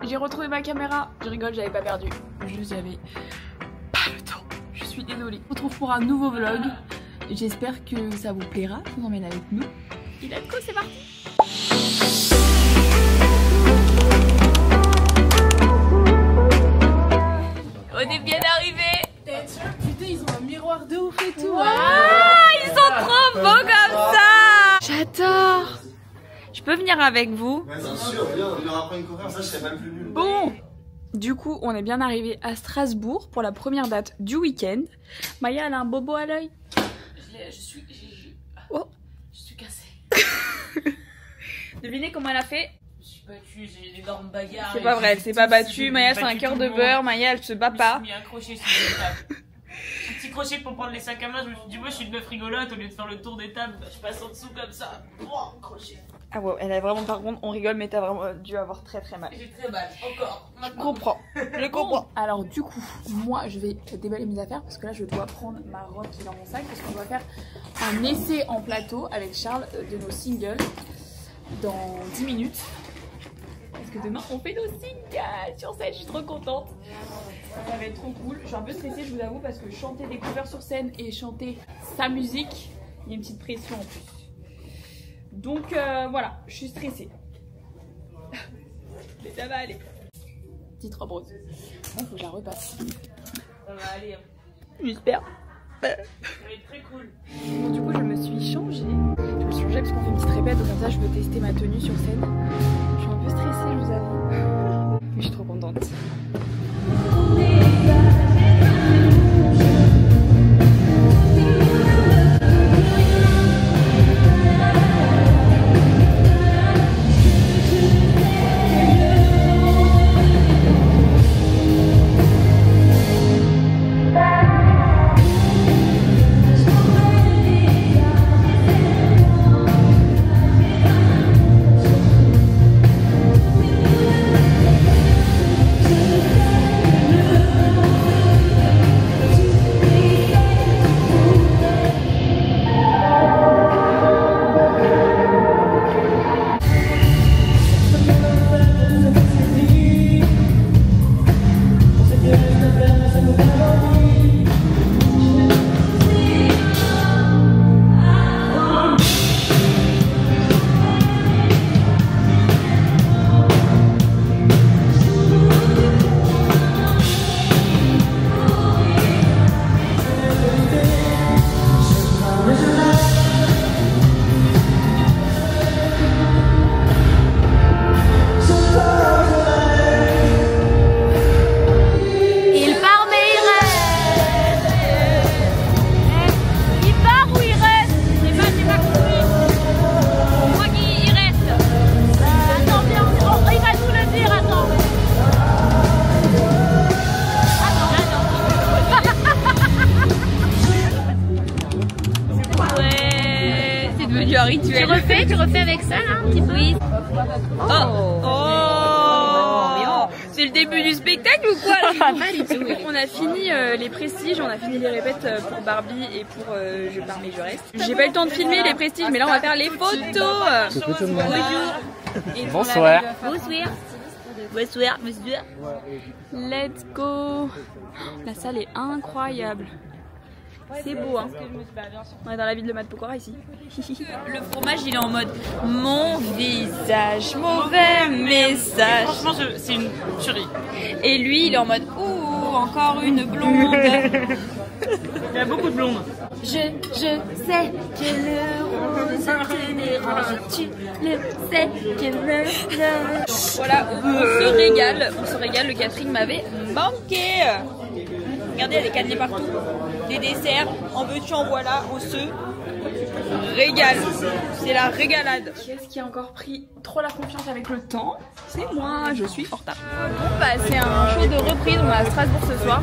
J'ai retrouvé ma caméra. Je rigole, j'avais pas perdu. Juste j'avais pas le temps. Je suis désolée. On se retrouve pour un nouveau vlog. J'espère que ça vous plaira. Je vous emmène avec nous. Et let's go, c'est parti. On est bien arrivés. Putain, ils ont un miroir de ouf et tout. Ils sont trop beaux comme ça. J'adore. Je peux venir avec vous? Ouais, bien sûr, viens, on leur apprend une cover, ça je serais même plus nul. Bon, du coup, on est bien arrivé à Strasbourg pour la première date du week-end. Maya, elle a un bobo à l'œil. Je suis cassée. Devinez comment elle a fait? Je me suis battue, j'ai des énormes bagarres. C'est pas vrai, elle s'est pas battue. Maya, c'est un cœur de beurre. Maya, elle se bat pas. Je me suis mis accroché sur les tables. Un petit crochet pour prendre les sacs à main. Je me suis dit, moi je suis une meuf rigolote, au lieu de faire le tour des tables, je passe en dessous comme ça. Oh, crochet. Ah ouais, elle a vraiment, par contre, on rigole, mais t'as vraiment dû avoir très mal. J'ai très mal, encore. Je comprends, je comprends. Alors du coup, moi je vais déballer mes affaires parce que là je dois prendre ma robe qui est dans mon sac parce qu'on doit faire un essai en plateau avec Charles de nos singles dans 10 minutes. Parce que demain on fait nos singles sur scène, je suis trop contente. Ça va être trop cool. Je suis un peu stressée, je vous avoue, parce que chanter des covers sur scène et chanter sa musique, il y a une petite pression en plus. Donc voilà, je suis stressée. Mais ça va aller. Petite robe rose. Bon, faut que je la repasse. Ça va aller. J'espère. Ça va être très cool. Bon, du coup, je me suis changée. Je me suis changée parce qu'on fait une petite répète, donc comme ça, je veux tester ma tenue sur scène. Je suis un peu stressée, je vous avoue. Mais je suis trop contente. Rituel. Tu refais avec ça là, un petit peu. Oui. Oh, c'est le début du spectacle ou quoi là? Pas du tout. On a fini les prestiges, on a fini les répètes pour Barbie et pour Je pars mais je reste. J'ai pas eu le temps de filmer les prestiges, mais là on va faire les photos. Bonsoir. Bonsoir. Bonsoir, monsieur. Let's go. La salle est incroyable. C'est beau, hein. On est dans la ville de Mat-Pokora ici. Le fromage, il est en mode mon visage, mauvais message. Franchement, c'est une tuerie. Et lui, il est en mode ouh, encore une blonde. Il y a beaucoup de blondes. Je sais que le rose te dérange. Tu le sais que le Voilà, on se régale. Le catering m'avait manqué. Regardez, il y a des cannelés partout, des desserts, en veux-tu, en voilà, on se régale. C'est la régalade. Qui est-ce qui a encore pris trop la confiance avec le temps? C'est moi, je suis en retard. Bon bah c'est un show de reprise, on est à Strasbourg ce soir.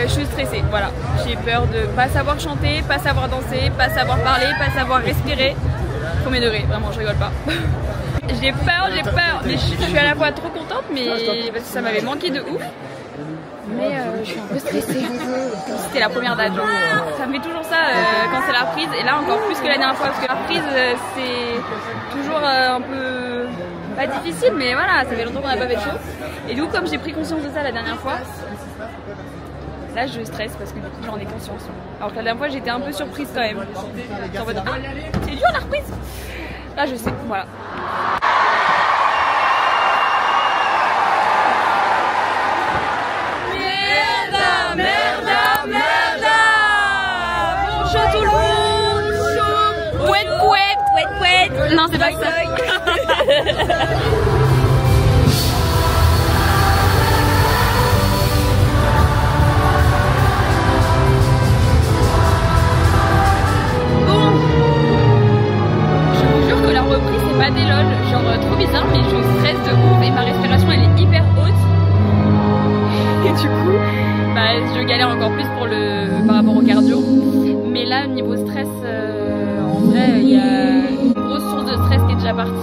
Je suis stressée, voilà. J'ai peur de pas savoir chanter, pas savoir danser, pas savoir parler, pas savoir respirer. Premier degré, vraiment, je rigole pas. J'ai peur, mais je suis à la fois trop contente, mais parce que ça m'avait manqué de ouf. Mais je suis un peu stressée. C'était la première date. Ça me fait toujours ça quand c'est la reprise, et là encore plus que la dernière fois, parce que la reprise c'est toujours un peu pas difficile, mais voilà, ça fait longtemps qu'on n'a pas fait de show. Et du coup, comme j'ai pris conscience de ça la dernière fois, là je stresse parce que du coup j'en ai conscience. Alors que la dernière fois j'étais un peu surprise quand même. J'étais en mode, ah, c'est dur la reprise. Là je sais, voilà. Non, c'est pas ça. Bon, je vous jure que la reprise c'est pas des lol, genre trop bizarre, mais je stresse de ouf et ma respiration elle est hyper haute. Et du coup, bah, je galère encore plus pour par rapport au cardio. Mais là, niveau stress, en vrai, il y a une grosse source de stress qui est déjà partie.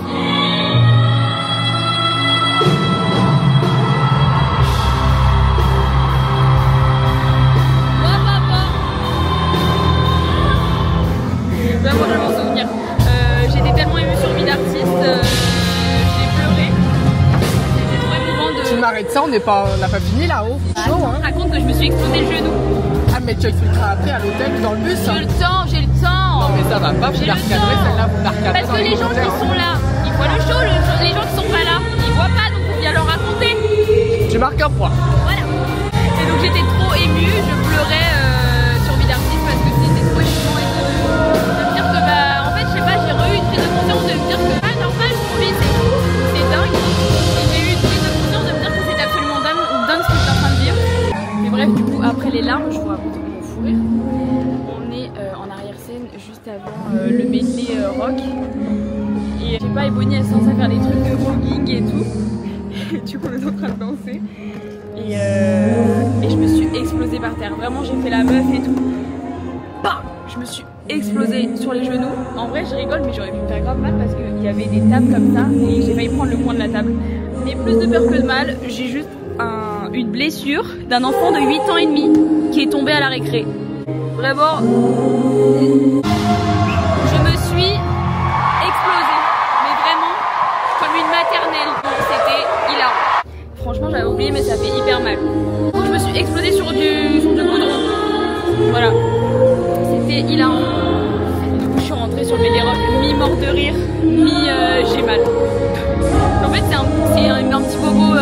Moi, je m'en souvenir. J'étais tellement émue sur Vie d'artiste, j'ai pleuré. C'était trop émouvant de... Tu m'arrêtes ça, on n'a pas fini là-haut. Chaud, hein. Je raconte que je me suis explosé le genou. Ah mais tu expliqueras après à l'hôtel ou dans le bus. J'ai le temps, j'ai le temps. Non mais ça va pas, vous la recadrez celle-là, vous la recadrez. Parce que les gens qui sont là, ils voient le show, les gens qui sont pas là, ils voient pas, donc faut bien leur raconter. Tu marques un point. Voilà. Et donc j'étais trop émue, je pleurais sur Vie d'artiste parce que c'était trop émouvant et de me dire que bah en fait je sais pas, j'ai eu une prise de conscience de me dire que ah normal pour lui c'est dingue. Et j'ai eu une prise de conscience de me dire que c'était absolument dingue ce que j'étais en train de vivre. Mais bref, du coup après les larmes, je vous raconte mon fou rire. On est en arrière-scène juste avant le medley rock. Et je sais pas, Ebony elle est censée faire des trucs de voguing et tout. Et du coup on est en train de danser. Et je me suis explosée par terre. Vraiment j'ai fait la meuf et tout. Bah, je me suis explosée sur les genoux. En vrai je rigole mais j'aurais pu me faire grave mal parce qu'il y avait des tables comme ça et j'ai failli prendre le coin de la table. Mais plus de peur que de mal, j'ai juste une blessure d'un enfant de 8 ans et demi qui est tombé à la récré. Vraiment, je me suis explosée, mais vraiment comme une maternelle. C'était hilarant. Franchement j'avais oublié mais ça fait hyper mal. Donc je me suis explosée sur du goudron. Voilà, c'était hilarant. Du coup je suis rentrée sur le medley rock mi-mort de rire, j'ai mal. En fait c'est un petit bobo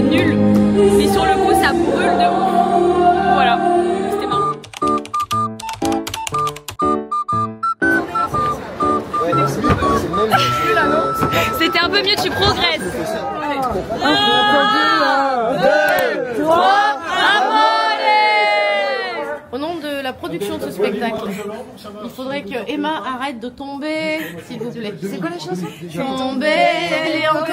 nul, mais sur le coup ça brûle de ouf. Voilà, c'était marrant. C'était un peu mieux, tu progresses. 1, 2, 3, Au nom de la production de ce spectacle, il faudrait que Emma arrête de tomber, s'il vous plaît. C'est quoi la chanson? Tomber et encore.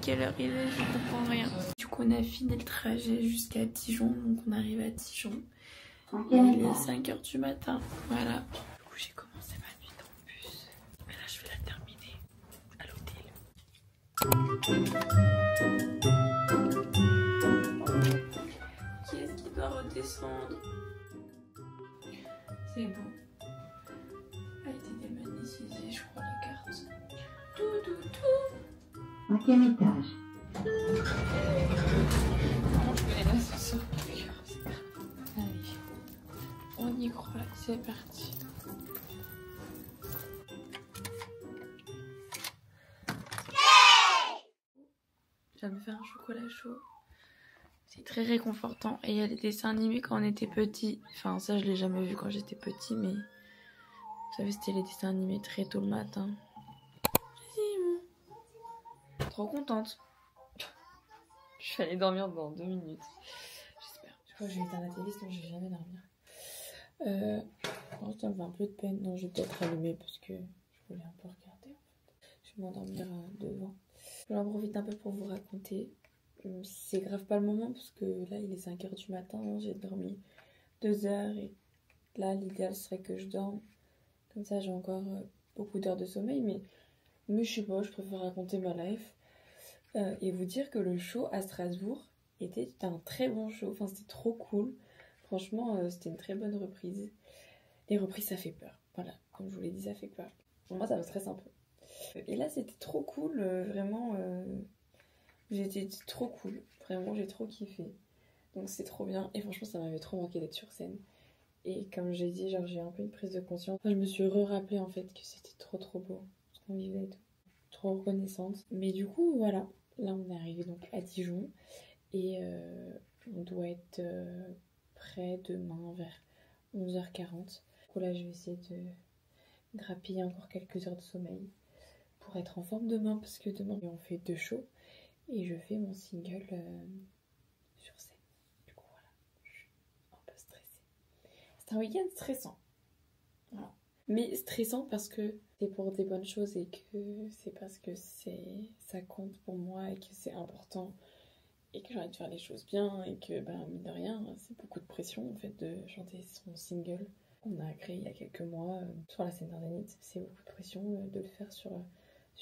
Quelle heure il est, je comprends rien. Du coup on a fini le trajet jusqu'à Dijon, donc on arrive à Dijon. Il est 5 h du matin, voilà. Du coup j'ai commencé ma nuit dans le bus, mais là je vais la terminer à l'hôtel. Qui est-ce qui doit redescendre? C'est bon. A été démonétisé, je crois, la carte. Tout. 5e étage. Comment je connais l'ascenseur? Allez, on y croit, c'est parti. J'aime me faire un chocolat chaud. C'est très réconfortant. Et il y a les dessins animés quand on était petit. Enfin, ça, je l'ai jamais vu quand j'étais petit, mais vous savez, c'était les dessins animés très tôt le matin. Trop contente. Je vais aller dormir dans 2 minutes. J'espère. Je crois que je vais éteindre la télé, sinon je vais jamais dormir. Non, ça me fait un peu de peine. Non, je vais peut-être allumer parce que je voulais un peu regarder. Je vais m'endormir devant. Je vais en profiter un peu pour vous raconter. C'est grave pas le moment parce que là il est 5 h du matin. J'ai dormi 2 heures et là l'idéal serait que je dorme. Comme ça j'ai encore beaucoup d'heures de sommeil, mais Mais je sais pas, je préfère raconter ma life et vous dire que le show à Strasbourg était un très bon show. Enfin, c'était trop cool. Franchement, c'était une très bonne reprise. Les reprises, ça fait peur. Voilà, comme je vous l'ai dit, ça fait peur. Pour moi, ça me stresse un peu. Et là, c'était trop cool. Vraiment, j'étais trop cool. Vraiment, j'ai trop kiffé. Donc, c'est trop bien. Et franchement, ça m'avait trop manqué d'être sur scène. Et comme j'ai dit, genre, j'ai un peu une prise de conscience. Enfin, je me suis rappelé en fait que c'était trop beau. Ce qu'on vivait et tout. Trop reconnaissante. Mais du coup, voilà. Là, on est arrivé donc à Dijon. Et on doit être prêt demain vers 11h40. Du coup, là, je vais essayer de grappiller encore quelques heures de sommeil pour être en forme demain. Parce que demain, on fait 2 shows. Et je fais mon single sur scène. Du coup, voilà. Je suis un peu stressée. C'est un week-end stressant. Voilà. Mais stressant parce que c'est pour des bonnes choses et que c'est parce que ça compte pour moi et que c'est important et que j'ai envie de faire les choses bien et que, ben, mine de rien, c'est beaucoup de pression en fait de chanter son single qu'on a créé il y a quelques mois sur la scène d'Ardenite. C'est beaucoup de pression de le faire sur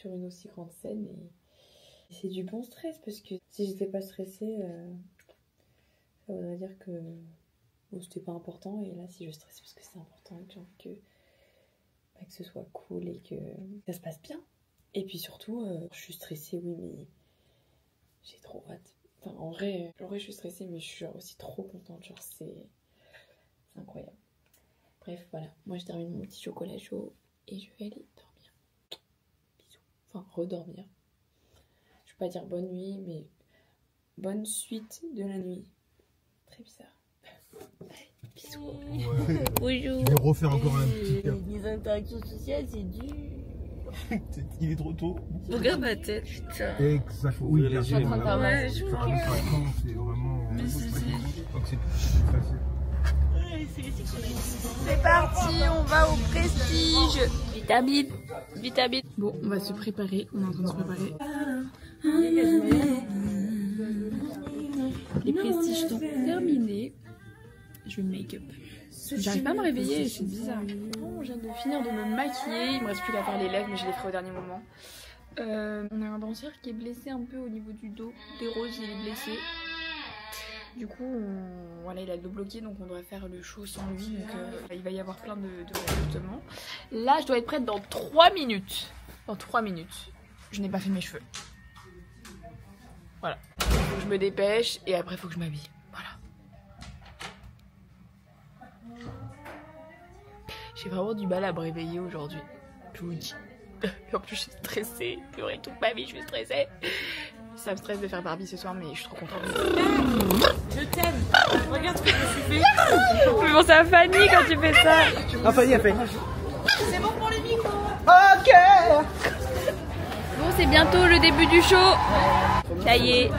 une aussi grande scène et c'est du bon stress parce que si j'étais pas stressée, ça voudrait dire que c'était pas important et là si je stresse parce que c'est important et que j'ai envie que ce soit cool et que ça se passe bien. Et puis surtout, je suis stressée, oui, mais j'ai trop hâte. Enfin, en vrai, je suis stressée, mais je suis genre aussi trop contente. Genre, c'est incroyable. Bref, voilà. Moi, je termine mon petit chocolat chaud et je vais aller dormir. Bisous. Enfin, redormir. Je vais pas dire bonne nuit, mais bonne suite de la nuit. Très bizarre. Bisous. Ouais. Bonjour. Je vais refaire encore un petit peu. Les interactions sociales, c'est dur. Il est trop tôt. Regarde ma tête, putain. Exactement. Oui, les yeux. c'est vraiment. Donc c'est facile. C'est parti, on va au prestige. Vitamine. Vitamine. Bon, on va se préparer. On est en train de se préparer. Les prestiges sont terminés. Je vais me make-up. J'arrive pas à me réveiller, c'est bizarre. Bon, je viens de finir de me maquiller. Il me reste plus qu'à faire les lèvres, mais je les ferai au dernier moment. On a un danseur qui est blessé un peu au niveau du dos. Des roses, il est blessé. Du coup, voilà, il a le dos bloqué, donc on doit faire le show sans lui. Donc il va y avoir plein de ajustements. Là, je dois être prête dans 3 minutes. Dans 3 minutes. Je n'ai pas fait mes cheveux. Voilà. Faut que je me dépêche et après, il faut que je m'habille. Voilà. J'ai vraiment du mal à me réveiller aujourd'hui. Je vous le dis. En plus, je suis stressée. Pleurer toute ma vie, je suis stressée. Ça me stresse de faire Barbie ce soir, mais je suis trop contente. Je t'aime. Regarde ce que je me suis fait. Mais bon, c'est à Fanny quand tu fais ça. Ah, Fanny a fait. C'est bon pour les micros. Ok. Bon, c'est bientôt le début du show. Ça y est.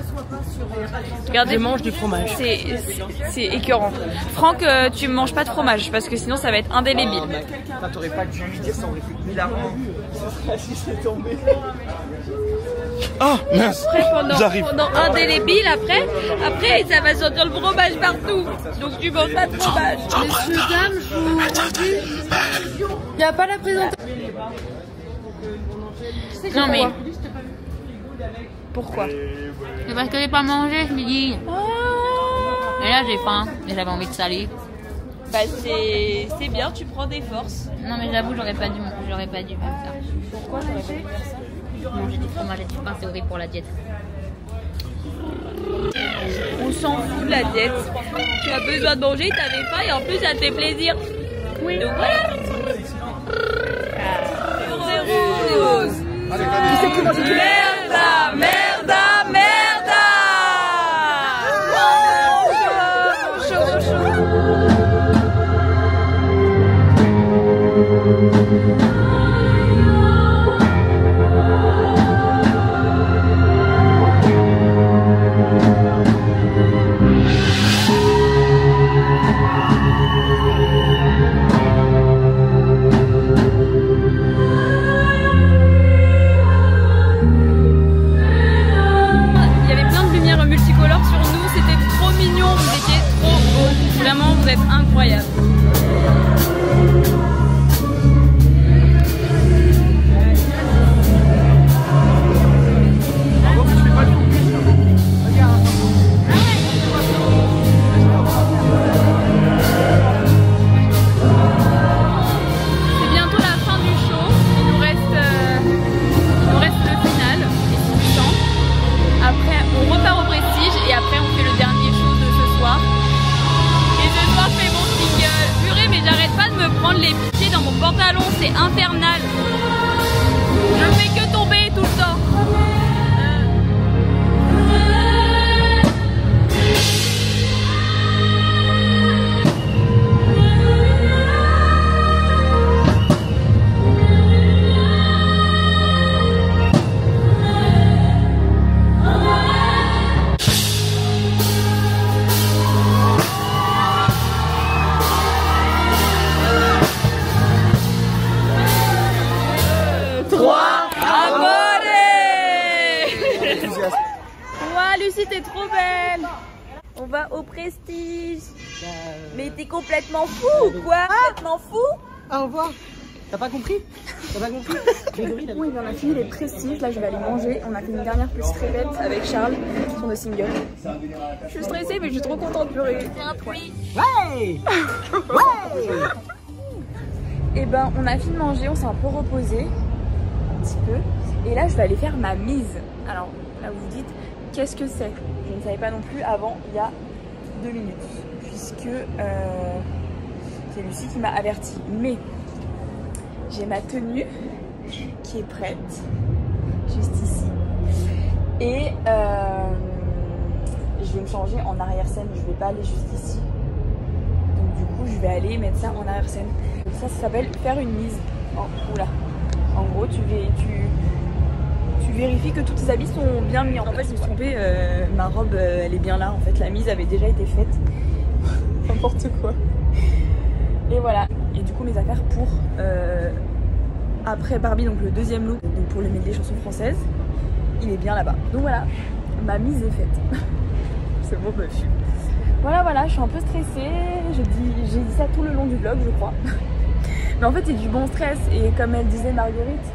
Regardez, Je mange du fromage. C'est écœurant. Franck, tu manges pas de fromage parce que sinon ça va être indélébile. Ça t'aurais pas dû lui dire, ça aurait fait hilarant. Si c'est tombé. Ah mince. Après, pendant indélébile, après ça va sortir le fromage partout. Donc tu manges pas de fromage. Messieurs, dames, je vous... Il n'y a pas la présentation. Non mais... Pourquoi? C'est parce que j'ai pas mangé, je me dis. Et là j'ai faim et j'avais envie de saler. Bah c'est bien, tu prends des forces. Non mais j'avoue j'aurais pas dû faire ça. Pourquoi t'aurais pas dû faire ça? Manger du fromage et du pain c'est horrible pour la diète. On s'en fout de la diète. Tu as besoin de manger, t'avais faim et en plus ça te fait plaisir. Oui. Donc voilà. Merda, merda, merda. pantalon, c'est infernal. Je fais que tomber tout le temps. Lucie, t'es trop belle. On va au Prestige. Mais t'es complètement fou ou quoi? Complètement fou. Au revoir. T'as pas compris? T'as pas compris? Oui, on a fini les Prestiges. Là, je vais aller manger. On a fait une dernière petite répète avec Charles sur nos singles. Je suis stressée, mais je suis trop contente de purée. Ouais. Ouais. Et ben, on a fini de manger. On s'est un peu reposé. Un petit peu. Et là, je vais aller faire ma mise. Alors, là, vous vous dites... Qu'est-ce que c'est? Je ne savais pas non plus avant il y a 2 minutes, puisque c'est Lucie qui m'a averti. Mais j'ai ma tenue qui est prête, juste ici. Et je vais me changer en arrière-scène, je ne vais pas aller juste ici. Donc du coup, je vais aller mettre ça en arrière-scène. Ça s'appelle faire une mise. Oh, oula. En gros, tu vérifies que tous tes habits sont bien mis. En fait, je me suis trompée, ma robe, elle est bien là. En fait, la mise avait déjà été faite. N'importe quoi. Et voilà. Et du coup, mes affaires pour après Barbie, donc le deuxième look, donc pour le medley chansons françaises, il est bien là-bas. Donc voilà, ma mise est faite. C'est bon, bah, voilà, je suis un peu stressée. J'ai dit ça tout le long du vlog, je crois. Mais en fait, c'est du bon stress. Et comme elle disait Marguerite,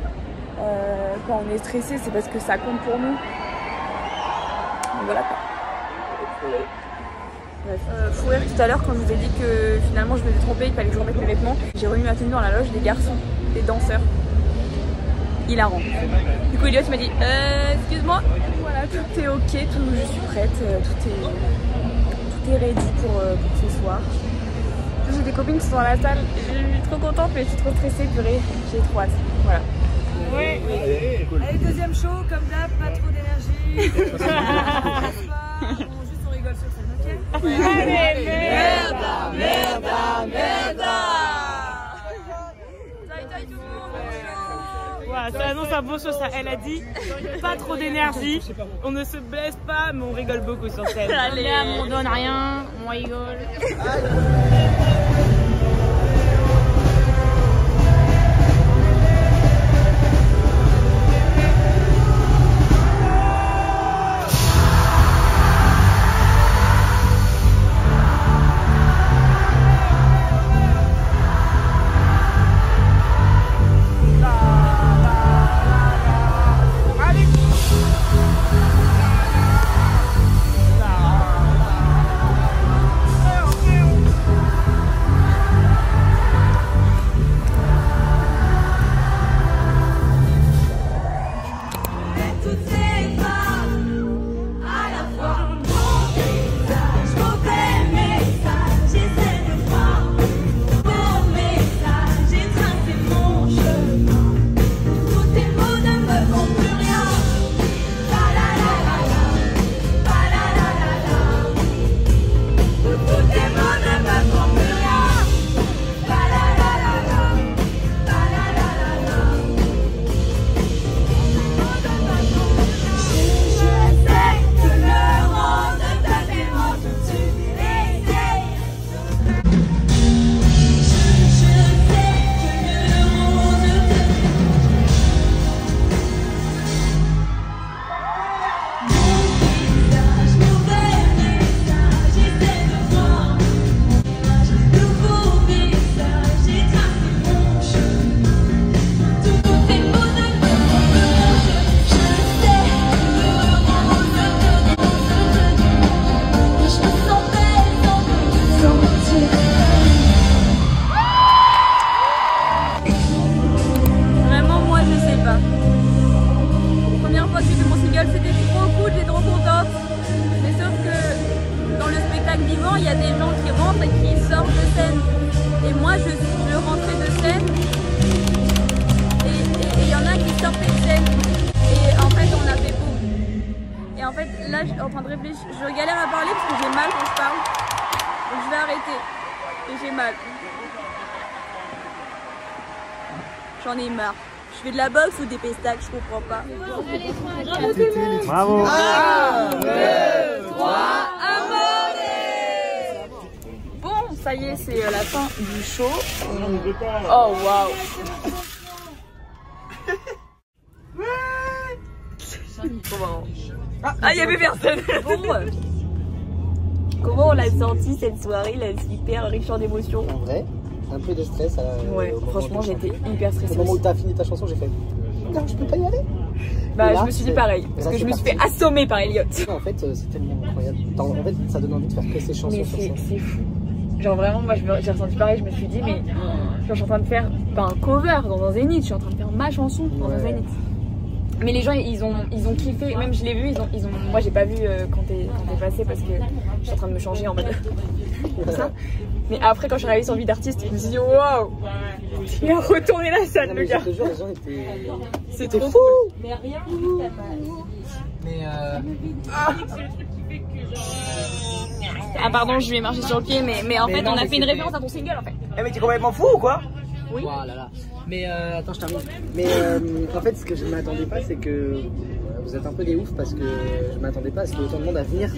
quand on est stressé, c'est parce que ça compte pour nous. Donc voilà quoi. Faut rire tout à l'heure quand je vous ai dit que finalement je m'étais trompée, il fallait que je remette mes vêtements. J'ai remis ma tenue dans la loge des garçons, des danseurs. Hilarant. Du coup Elliot m'a dit excuse-moi. Voilà, tout est ok, je suis prête, tout est ready pour ce soir. J'ai des copines qui sont dans la salle, je suis trop contente mais je suis trop stressée, purée, j'ai trop hâte. Voilà. Oui. Allez, deuxième show, comme d'hab, pas trop d'énergie. Juste on rigole sur scène, ok? Allez, merda, merda, merda. Voilà, ça annonce un beau show, ça. Elle a dit pas trop d'énergie, on ne se blesse pas, mais on rigole beaucoup sur scène. Allez, on donne rien, on rigole. là, je suis en train de réfléchir. Je galère à parler parce que j'ai mal quand je parle. Donc je vais arrêter. Et j'ai mal. J'en ai marre. Je fais de la boxe ou des pestacles, je comprends pas. Bravo tout le monde. Bravo. 1, 2, 3, bon, ça y est, c'est la fin du show. Oh waouh. Ah, il y avait personne. Bon, comment on l'a senti cette soirée là, hyper riche en émotions? En vrai, un peu de stress. Ouais, franchement, j'étais hyper stressée. Au moment où t'as fini ta chanson, j'ai fait non, je peux pas y aller. Bah, là, je me suis dit pareil, parce que je me suis fait assommer par Elliot. En fait, c'est tellement incroyable. En fait, ça donne envie de faire que ces chansons. Mais sur ça. c'est fou. Genre vraiment, moi j'ai ressenti pareil, je me suis dit, mais je suis en train de faire pas un cover dans un zénith, je suis en train de faire ma chanson dans un zénith. Mais les gens ils ont kiffé, même je l'ai vu, ils ont moi j'ai pas vu quand t'es passé parce que j'étais en train de me changer en mode comme ça. Mais après quand je suis arrivée sur Vie d'artiste, je me suis dit waouh, il a retourné la salle le gars. Je te jure, les gens étaient. C'était fou. Mais rien. Mais Ah pardon, je vais marcher sur le pied, mais en fait on a fait une référence à ton single en fait. Eh mais t'es complètement fou ou quoi? Oui. Oh là là. Mais attends, je termine. Mais en fait, ce que je ne m'attendais pas, c'est que vous êtes un peu des oufs parce que je m'attendais pas à ce qu'il y ait autant de monde à venir.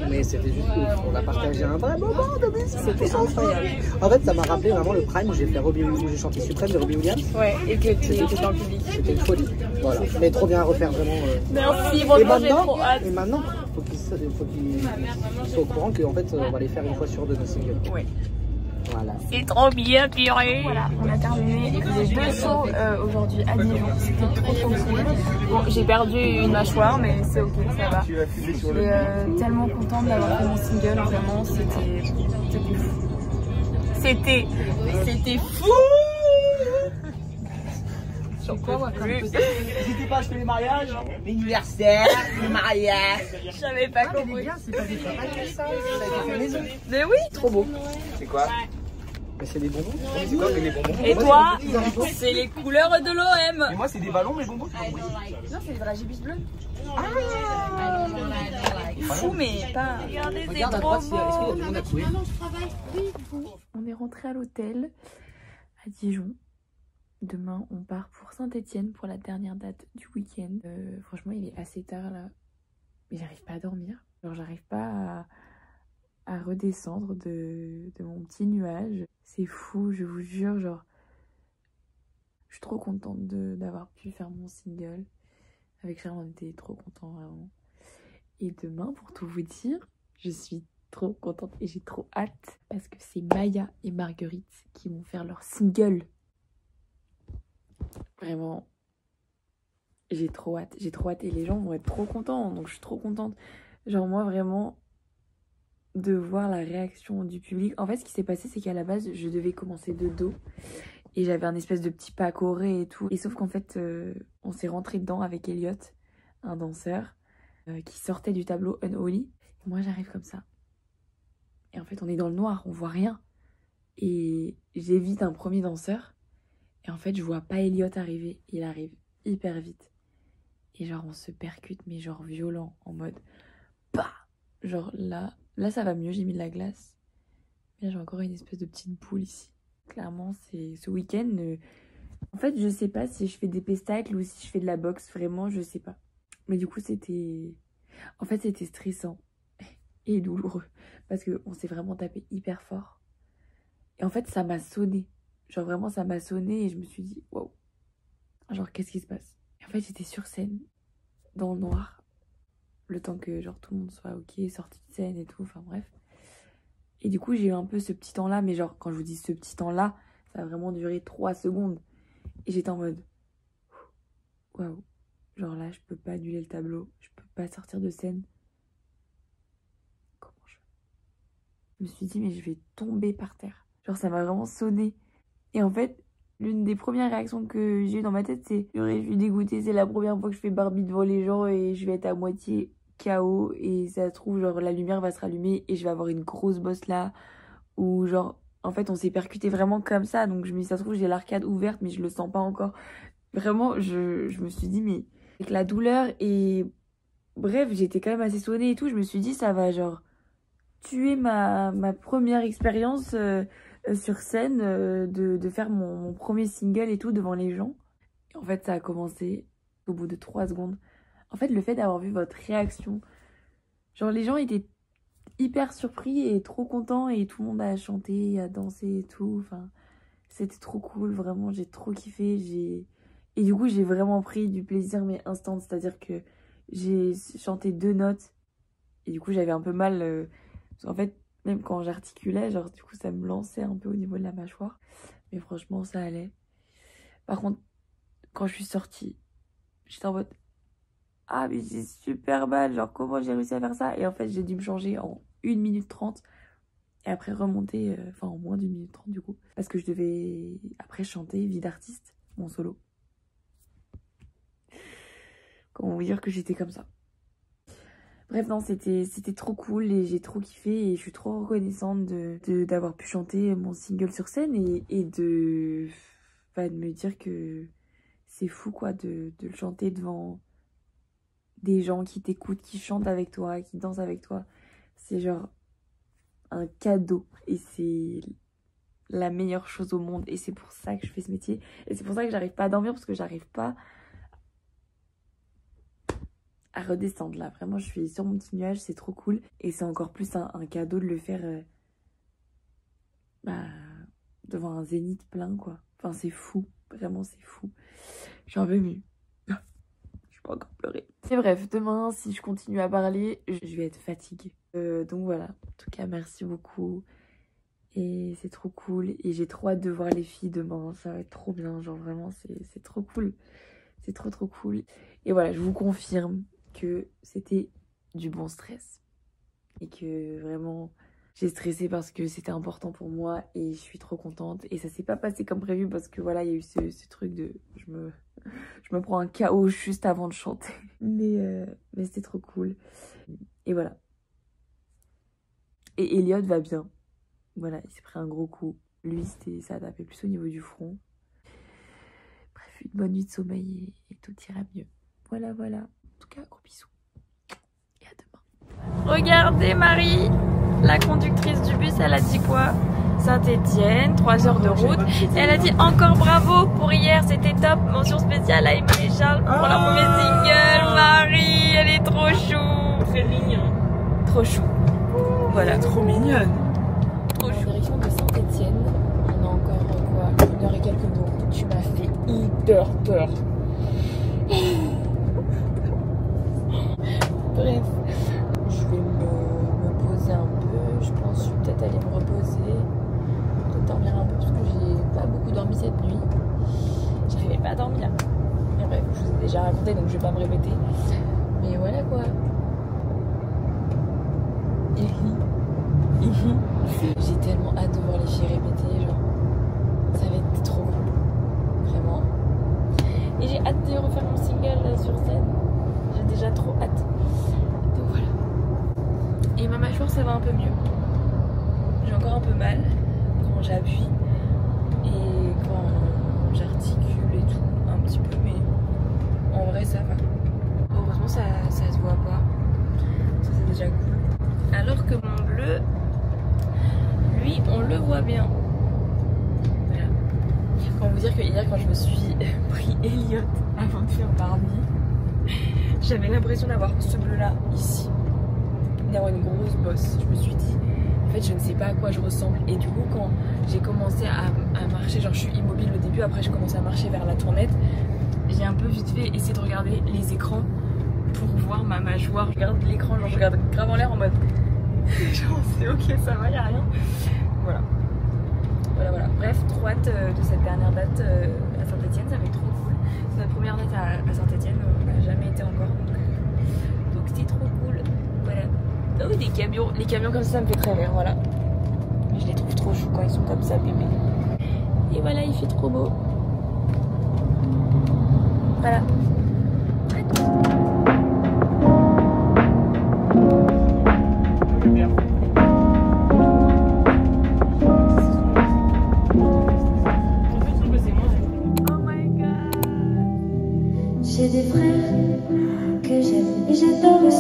Mais c'était juste ouf. On a partagé un vrai moment de musique. C'était incroyable. En fait, ça m'a rappelé vraiment le prime où j'ai fait où j'ai chanté Suprême de Robbie Williams. Ouais, et que tu étais dans le public. C'était une folie. Voilà. Mais trop bien à refaire vraiment. Merci, franchement j'ai trop hâte. Et maintenant, faut qu'il soit au courant qu'en fait, on va les faire une fois sur deux nos singles. Ouais. Voilà. C'est trop bien, purée. Voilà, on a terminé les 2 shows aujourd'hui à Dijon. C'était trop cool. Bon, j'ai perdu une mâchoire, mais c'est ok, ça va. Je suis tellement contente d'avoir fait mon single. Vraiment, c'était fou. C'était fou. Sur quoi, moi, N'hésitez pas à acheter les mariages, l'anniversaire, les mariages. Je savais pas comment. Les gars, c'est pas des papates ça, ça a été fait maison. Mais oui, trop beau. C'est quoi? Mais c'est des bonbons. C'est quoi mais les bonbons? Et toi, c'est les couleurs de l'OM. Et moi, c'est des ballons, mes bonbons. Non, c'est des dragibus bleus. Fou, mais pas. Regardez, c'est trop beau. Est-ce qu'il y a du monde à courir? On est rentré à l'hôtel à Dijon. Demain, on part pour Saint-Étienne pour la dernière date du week-end. Franchement, il est assez tard là. Mais j'arrive pas à dormir. Genre, j'arrive pas à redescendre de mon petit nuage. C'est fou, je vous jure. Genre, je suis trop contente d'avoir pu faire mon single. Avec Charles, on était trop contents vraiment. Et demain, pour tout vous dire, je suis trop contente et j'ai trop hâte. Parce que c'est Maya et Marguerite qui vont faire leur single. Vraiment, j'ai trop hâte et les gens vont être trop contents, donc je suis trop contente. Genre moi vraiment, de voir la réaction du public. En fait ce qui s'est passé c'est qu'à la base je devais commencer de dos et j'avais un espèce de petit pas coré et tout. Et sauf qu'en fait on s'est rentré dedans avec Elliot, un danseur qui sortait du tableau Unholy. Moi j'arrive comme ça. Et en fait on est dans le noir, on voit rien. Et j'évite un premier danseur. Et en fait, je vois pas Elliot arriver. Il arrive hyper vite. Et genre, on se percute, mais genre violent, en mode... Bah genre là ça va mieux, j'ai mis de la glace. Mais là, j'ai encore une espèce de petite boule ici. Clairement, c'est ce week-end... En fait, je sais pas si je fais des pestacles ou si je fais de la boxe. Vraiment, je sais pas. Mais du coup, c'était... En fait, c'était stressant. Et douloureux. Parce qu'on s'est vraiment tapé hyper fort. Et en fait, ça m'a sonné. Genre vraiment ça m'a sonné et je me suis dit wow. Genre qu'est-ce qui se passe? Et en fait j'étais sur scène, dans le noir. Le temps que genre tout le monde soit ok, sorti de scène et tout, enfin bref. Et du coup j'ai eu un peu ce petit temps là, mais genre quand je vous dis ce petit temps là, ça a vraiment duré 3 secondes. Et j'étais en mode waouh. Genre là je peux pas annuler le tableau, je peux pas sortir de scène. Comment je fais? Je me suis dit mais je vais tomber par terre. Genre ça m'a vraiment sonné. Et en fait, l'une des premières réactions que j'ai eues dans ma tête, c'est « Je suis dégoûtée, c'est la première fois que je fais Barbie devant les gens et je vais être à moitié KO. Et ça se trouve, genre, la lumière va se rallumer et je vais avoir une grosse bosse là. » Ou genre, en fait, on s'est percuté vraiment comme ça. Donc je me dis, ça se trouve, j'ai l'arcade ouverte, mais je le sens pas encore. Vraiment, je me suis dit, mais avec la douleur et bref, j'étais quand même assez sonnée et tout. Je me suis dit, ça va genre tuer ma première expérience sur scène, de faire mon premier single et tout devant les gens. Et en fait, ça a commencé au bout de 3 secondes. En fait, le fait d'avoir vu votre réaction, genre les gens étaient hyper surpris et trop contents et tout le monde a chanté, a dansé et tout. Enfin, c'était trop cool, vraiment, j'ai trop kiffé. Et du coup, j'ai vraiment pris du plaisir, mais instant. C'est-à-dire que j'ai chanté 2 notes et du coup, j'avais un peu mal. En fait, même quand j'articulais, genre du coup, ça me lançait un peu au niveau de la mâchoire. Mais franchement, ça allait. Par contre, quand je suis sortie, j'étais en mode... Ah, mais j'ai super mal, genre comment j'ai réussi à faire ça? Et en fait, j'ai dû me changer en 1 minute 30 et après remonter, enfin en moins d'1 minute 30 du coup. Parce que je devais après chanter Vie d'artiste, mon solo. Comment vous dire que j'étais comme ça? Bref, non, c'était trop cool et j'ai trop kiffé et je suis trop reconnaissante d'avoir pu chanter mon single sur scène et de me dire que c'est fou quoi de le chanter devant des gens qui t'écoutent, qui chantent avec toi, qui dansent avec toi. C'est genre un cadeau et c'est la meilleure chose au monde et c'est pour ça que je fais ce métier et c'est pour ça que j'arrive pas à dormir parce que j'arrive pas à redescendre là. Vraiment, je suis sur mon petit nuage, c'est trop cool et c'est encore plus un cadeau de le faire devant un zénith plein quoi. Enfin, c'est fou, vraiment c'est fou. Je suis un peu émue. Je peux encore pleurer. Et bref, demain, si je continue à parler, je vais être fatiguée. Donc voilà, en tout cas, merci beaucoup. Et c'est trop cool. Et j'ai trop hâte de voir les filles demain. Ça va être trop bien, genre vraiment, c'est trop cool. C'est trop cool. Et voilà, je vous confirme que c'était du bon stress. Et que vraiment, j'ai stressé parce que c'était important pour moi. Et je suis trop contente. Et ça s'est pas passé comme prévu parce que voilà, il y a eu ce truc de... Je me prends un KO juste avant de chanter. Mais c'était trop cool. Et voilà. Et Elliot va bien. Voilà, il s'est pris un gros coup. Lui, ça a tapé plus au niveau du front. Bref, une bonne nuit de sommeil et tout ira mieux. Voilà. En tout cas, gros bisous. Et à demain. Regardez Marie, la conductrice du bus, elle a dit quoi? Saint-Étienne, 3 heures de route. Et elle a dit encore bravo pour hier, c'était top. Mention spéciale à Emma et Charles pour leur premier single. Marie, elle est trop chou. Très mignon. Trop chou. Voilà. Trop mignonne. Trop chou. Direction de Saint-Étienne. On a encore quoi, 1 heure et quelques de route. Tu m'as fait hyper peur. Bref. Je vais me poser un peu. Je pense que je vais peut-être aller me reposer. Dormir un peu parce que j'ai pas beaucoup dormi cette nuit. J'arrivais pas à dormir. Mais bref, je vous ai déjà raconté donc je vais pas me répéter. Mais voilà quoi. J'ai tellement hâte de voir les filles répéter, genre ça va être trop cool. Vraiment. Et j'ai hâte de refaire mon single sur scène. J'ai déjà trop hâte. Donc voilà. Et ma mâchoire ça va un peu mieux. J'ai encore un peu mal quand j'appuie et quand j'articule et tout un petit peu, mais en vrai ça va. Heureusement ça se voit pas, ça c'est déjà cool. Alors que mon bleu, lui on le voit bien. Voilà. Comment vous dire que hier quand je me suis pris Elliot avant de faire Barbie, j'avais l'impression d'avoir ce bleu là ici, d'avoir une grosse bosse. Je me suis dit en fait je ne sais pas à quoi je ressemble et du coup quand j'ai commencé à marcher, genre je suis immobile au début, après je commence à marcher vers la tournette, j'ai un peu vite fait essayé de regarder les écrans pour voir ma mâchoire. Je regarde l'écran, genre je regarde grave en l'air en mode genre c'est ok ça va, y'a rien. Voilà. Bref, trop hâte de cette dernière date à Saint-Étienne, ça va être trop cool. C'est notre première date à Saint-Étienne, on n'a jamais été encore donc c'était trop cool. Voilà. Oh, des camions. Les camions comme ça me fait très rire, voilà. Je les trouve trop choux quand ils sont comme ça, bébé. Et voilà, il fait trop beau. Voilà. Oh my god. J'ai des frères que j'aime et j'adore.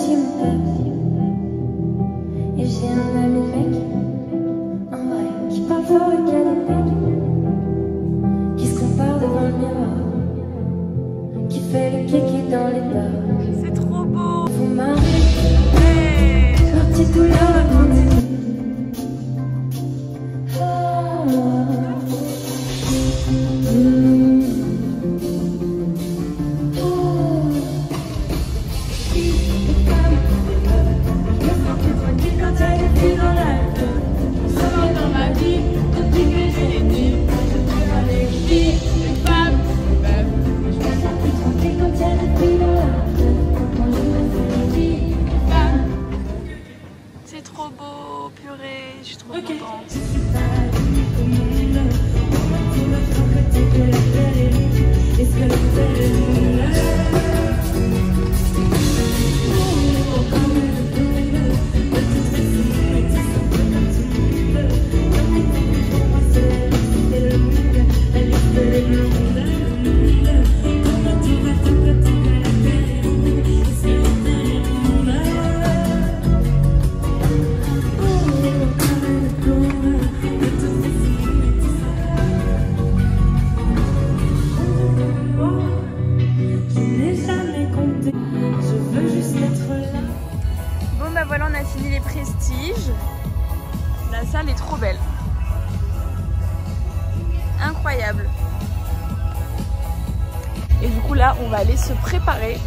là, on va aller se préparer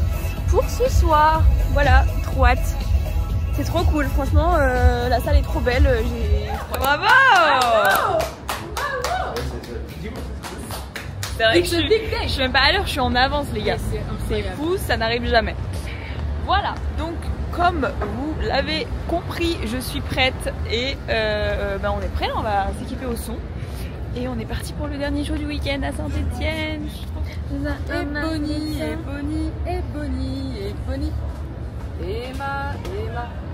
pour ce soir. Voilà, trop hâte. C'est trop cool, franchement, la salle est trop belle. Bravo! C'est vrai que je suis même pas à l'heure, je suis en avance les gars. C'est fou, ça n'arrive jamais. Voilà, donc comme vous l'avez compris, je suis prête et on est prêt, on va s'équiper au son. Et on est parti pour le dernier jour du week-end à Saint-Etienne. Et Bonnie, et Bonnie, et Bonnie, et Bonnie. Emma,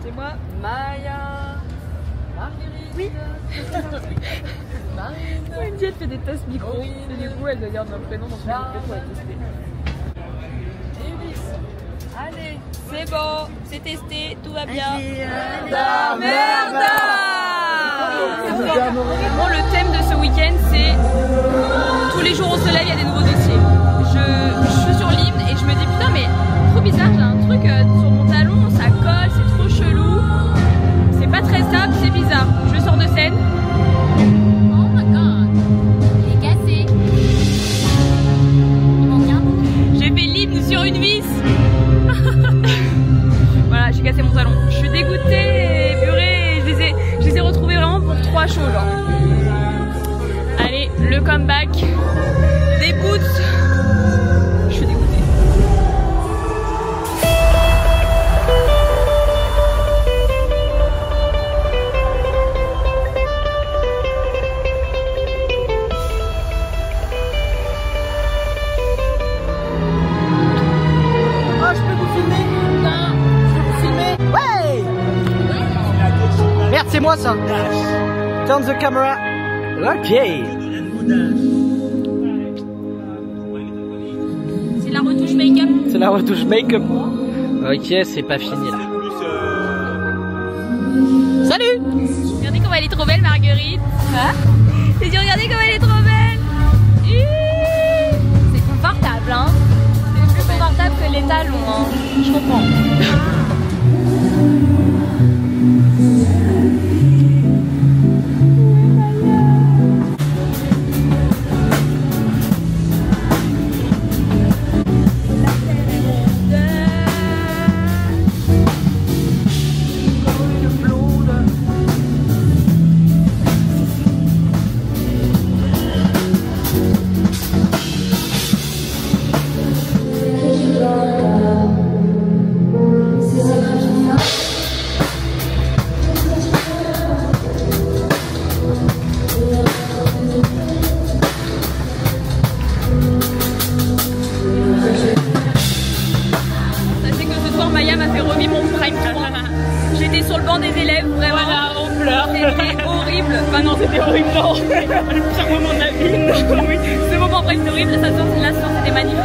c'est moi, Maya, Marguerite. Oui. Marine. Elle fait des tests micro. Et du coup, elle doit dire notre prénom dans son micro pour la tester. Allez, c'est bon, c'est testé, tout va bien. La merde! Bon, le thème de ce week-end, c'est tous les jours on se lève, il y a des nouveaux dossiers. Je suis sur l'hymne et je me dis putain, mais trop bizarre, j'ai un truc sur mon talon, ça colle, c'est trop chelou. C'est pas très stable, c'est bizarre. Je sors de scène. Oh my god, il est cassé. J'ai fait l'hymne sur une vis. Voilà, j'ai cassé mon talon. Je suis dégoûtée, purée, je les ai retrouvés vraiment pour 3 shows genre. Allez, le comeback des boots. Je suis dégoûtée. Merde, c'est moi ça. Turn the camera. Ok. C'est la retouche make-up. C'est la retouche make-up. Ok, c'est pas fini là. Salut. Regardez comme elle est trop belle, Marguerite. Hein? J'ai dit regardez comme elle est trop belle. C'est confortable, hein. C'est plus confortable que les talons, hein. Je comprends. J'étais sur le banc des élèves, vraiment. Voilà, on pleure. C'était horrible. Enfin non, c'était horrible, non. Le pire moment de la vie. Oui, ce moment presque horrible. La séance c'était magnifique.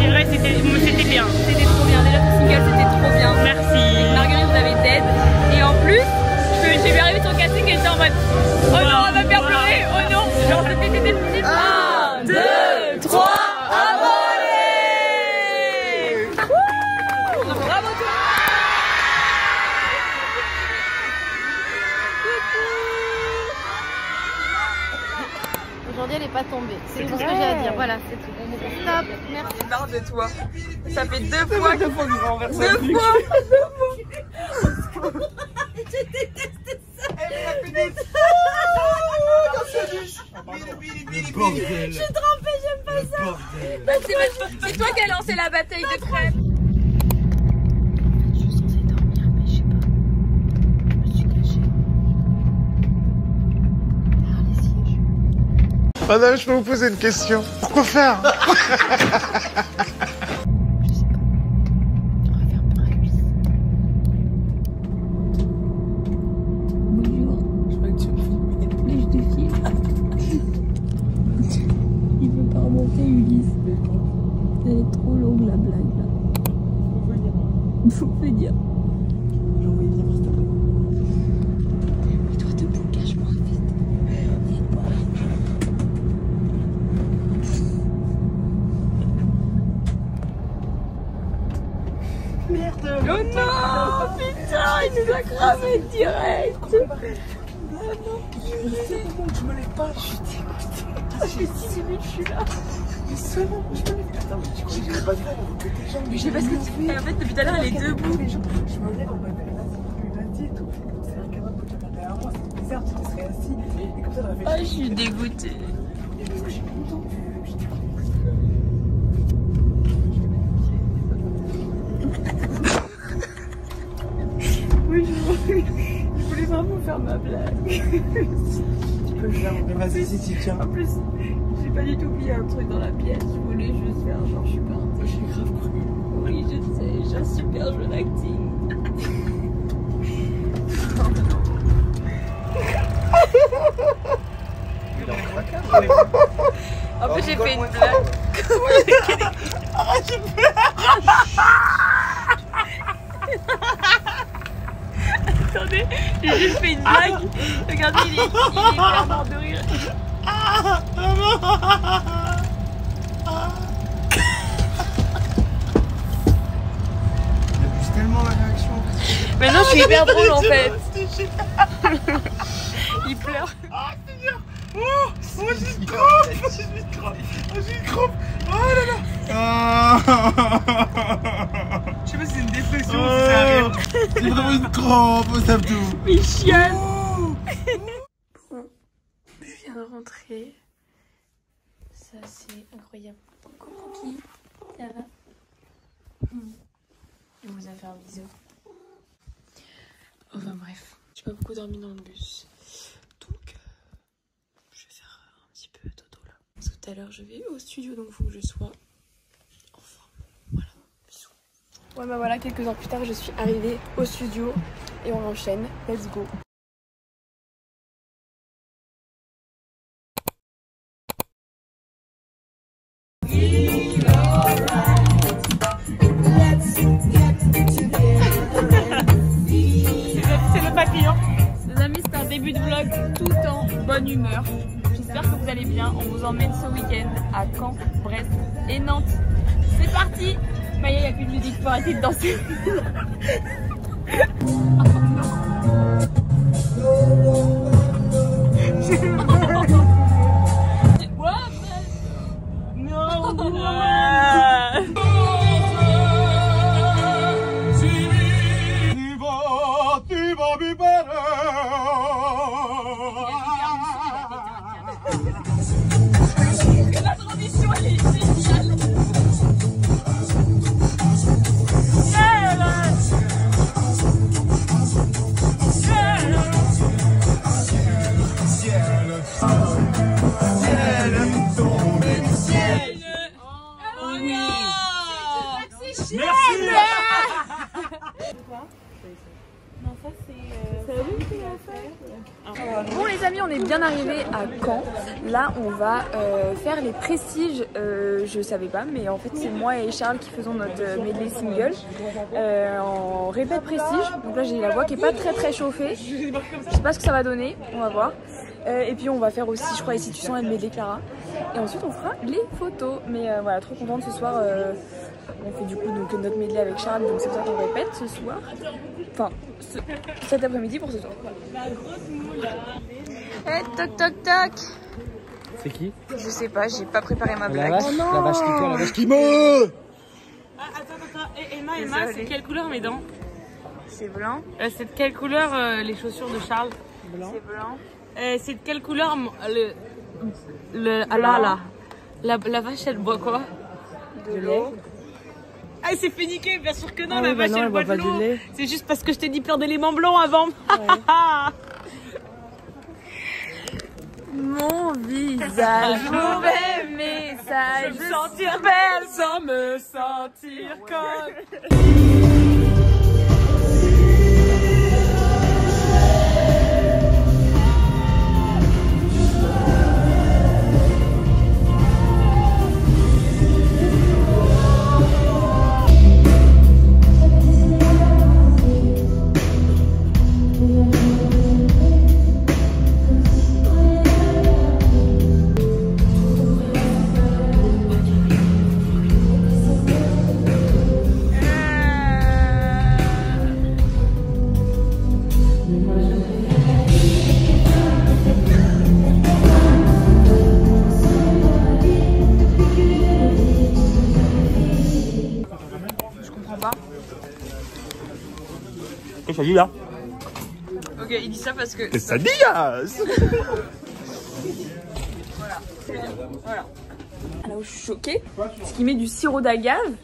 C'est vrai, c'était bien. C'était trop bien. Déjà, ce single, c'était trop bien. Merci. Marguerite, vous avez dead. Et en plus, j'ai vu arriver sur le casting et j'étais en mode oh non, on va me faire pleurer. Oh non. Genre, c'était le petit. 1, 2, 3. Aujourd'hui, elle n'est pas tombée. C'est tout ce que j'ai à dire. Voilà, c'est tout. Stop. Merci. J'ai marre de toi. Ça fait 2 fois que je renverse. 2 fois. Je déteste ça. Je suis trempée, j'aime pas ça. C'est toi qui as lancé la bataille de crêpes. Je suis censée dormir, mais je sais pas. Je me suis cachée. Derrière les sièges. Madame, je peux vous poser une question? Pourquoi faire? Il veut pas remonter, Ulysse. Elle est trop longue la blague là. Faut le dire. Mets-toi debout, cache-moi vite. Merde! Oh non! Putain, il nous a cramé direct! Je me lève pas, je suis dégoûtée. Ça fait 6 minutes que je suis là. Mais seulement je peux le faire. Attends, mais tu crois que je pas dire. Mais je sais pas ce que tu fais. En fait, depuis tout à l'heure, elle est debout. Je me lève en mode lundi et tout. C'est un camarade que tu as derrière moi. C'est bizarre, tu te serais assis. Et comme ça, j'aurais fait. Ah, je suis dégoûtée. Et parce que je suis content que je t'ai pris. Oui, je voulais vraiment faire ma blague. Tu peux le faire. Vas-y, si tu tiens. En plus, j'ai pas du tout oublié un truc dans la pièce. Je voulais juste faire genre, je suis pas un peu. Je suis grave cool. Oui, je sais, j'ai un super jeu d'acting. En plus, j'ai fait une blague. Arrête, j'ai peur. Attendez, j'ai juste fait une blague. Regardez, il est hyper mort de rire. J'abuse tellement la réaction. Mais non, je suis hyper drôle en fait. Il pleure. Ah, c'est bien. Oh, j'ai une crampe. J'ai une crampe. J'ai une crampe. Oh là là. Je sais pas si c'est une dépression ou si c'est un rire. J'ai vraiment une crampe au sabdou. Mais chiale. Bon, je viens de rentrer. Ça c'est incroyable. Coucou qui, ça va? Il vous a fait un bisou. Enfin bref, j'ai pas beaucoup dormi dans le bus. Donc, je vais faire un petit peu dodo là. Parce que tout à l'heure je vais au studio, donc il faut que je sois en forme. Voilà, bisous. Ouais bah voilà, quelques heures plus tard je suis arrivée au studio et on enchaîne. Let's go. C'est le papillon. Les amis, c'est un début de vlog tout en bonne humeur. J'espère que vous allez bien. On vous emmène ce week-end à Caen, Brest et Nantes. C'est parti. Maya, il n'y a plus de musique, faut arrêter de danser. La transition elle est géniale. Bon les amis, on est bien arrivés à Caen. Là on va faire les prestiges. Je savais pas, mais en fait c'est moi et Charles qui faisons notre medley single en répète prestige. Donc là j'ai la voix qui est pas très chauffée. Je sais pas ce que ça va donner, on va voir. Et puis on va faire aussi, je crois, ici tu sens, elle medley Clara. Et ensuite on fera les photos. Mais voilà, trop contente ce soir. On fait du coup donc notre medley avec Charles, donc c'est pour ça qu'on répète ce soir. Enfin, cet après-midi pour ce soir. Hey, toc toc toc. C'est qui? Je sais pas, j'ai pas préparé ma blague. La vache qui colle, la vache qui meurt. Attends. Emma, c'est quelle couleur mes dents? C'est blanc. C'est de quelle couleur les chaussures de Charles? Blanc. C'est blanc. C'est de quelle couleur la vache elle boit quoi? De l'eau. Ah, il s'est fait niquer, bien sûr que non, la vache elle boit de l'eau. C'est juste parce que je t'ai dit plein d'éléments blancs avant. Ouais. Mon visage mauvais message. Je me sentir belle sans me sentir comme. quesadilla. Ok, il dit ça parce que... Quesadillas. Voilà. Alors je suis choquée parce qu'il met du sirop d'agave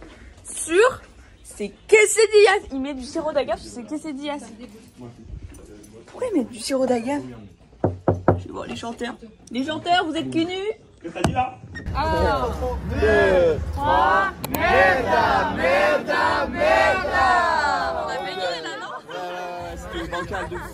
sur ses quesadillas. Il met du sirop d'agave sur ses quesadillas. Pourquoi il met du sirop d'agave? Je vais voir les chanteurs. Les chanteurs, vous êtes cul nus? Quesadilla. 1, 2, 3. Merda, merda, merda. On a gagné là, non? C'était une bancale de fou.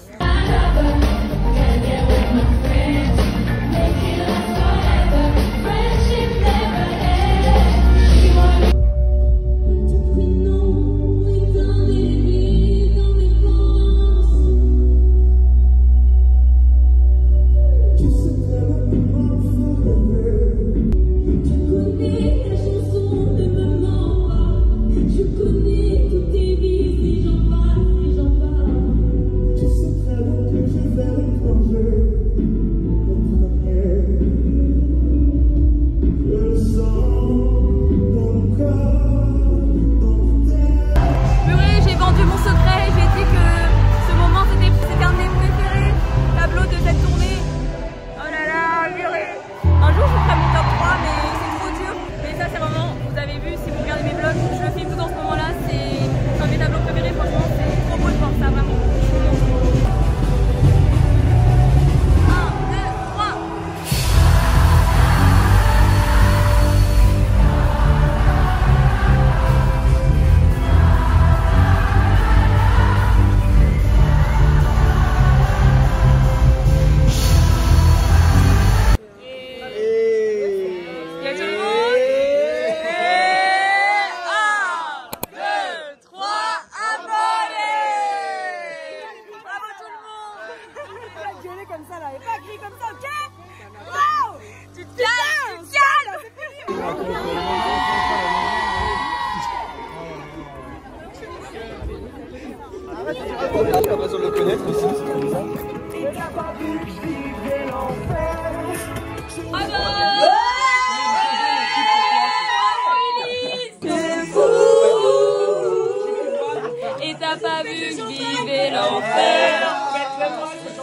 Et t'as pas vu que je vivais l'enfer.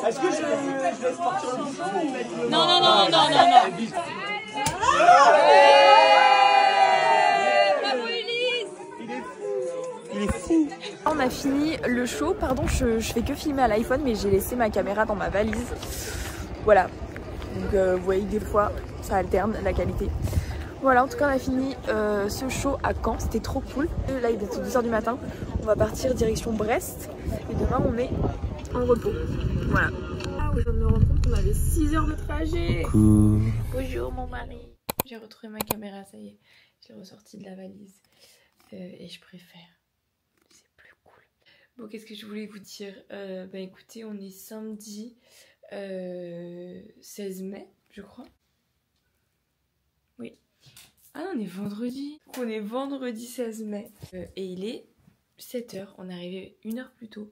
Est-ce que je laisse partir le bouchon? Non, non, non, non, non, non. Bravo Ulysse. Il est fou. On a fini le show. Pardon, je fais que filmer à l'iPhone, mais j'ai laissé ma caméra dans ma valise. Voilà. Donc vous voyez que des fois, ça alterne la qualité. Voilà, en tout cas on a fini ce show à Caen, c'était trop cool. Là il est 2h du matin, on va partir direction Brest et demain on est en repos. Voilà. Ah, je viens de me rendre compte qu'on avait 6 heures de trajet. Coucou. Bonjour mon mari. J'ai retrouvé ma caméra, ça y est, je l'ai ressortie de la valise et je préfère. C'est plus cool. Bon, qu'est-ce que je voulais vous dire? Bah écoutez, on est samedi 16 mai, je crois. Oui. Ah non, on est vendredi. Donc on est vendredi 16 mai. Et il est 7h. On est arrivé 1 heure plus tôt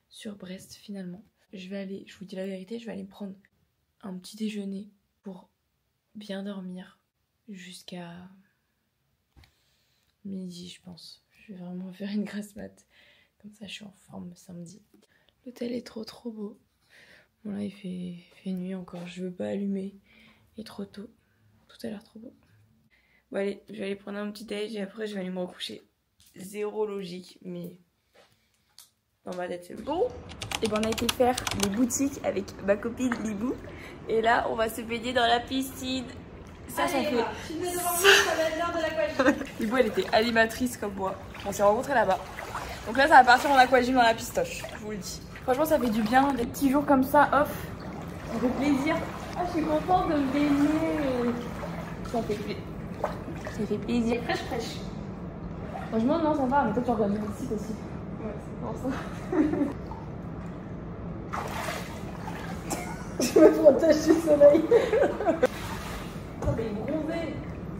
sur Brest finalement. Je vais aller, je vous dis la vérité, je vais aller me prendre un petit déjeuner pour bien dormir jusqu'à midi, je pense. Je vais vraiment faire une grasse mat. Comme ça, je suis en forme samedi. L'hôtel est trop beau. Bon là, il fait nuit encore. Je veux pas allumer. Il est trop tôt. Tout a l'air trop beau. Bon allez, je vais aller prendre un petit déj et après je vais aller me recoucher. Zéro logique, mais dans ma tête c'est bon. Et ben on a été faire les boutiques avec ma copine Libou. Et là on va se baigner dans la piscine. Ça, allez, ça fait... Tu me ça va être l'heure de l'aquagym. Libou elle était animatrice comme moi. On s'est rencontrés là-bas. Donc là ça va partir en aquagym dans la pistoche, je vous le dis. Franchement ça fait du bien, des petits jours comme ça, off. Ça fait plaisir. Ah, je suis contente de me baigner. Ça fait plaisir. Fraîche. Franchement, non, ça va, mais toi tu regardes le Mexique aussi. Ouais, c'est pour ça. Je me protège du soleil. Oh, mais bronzée.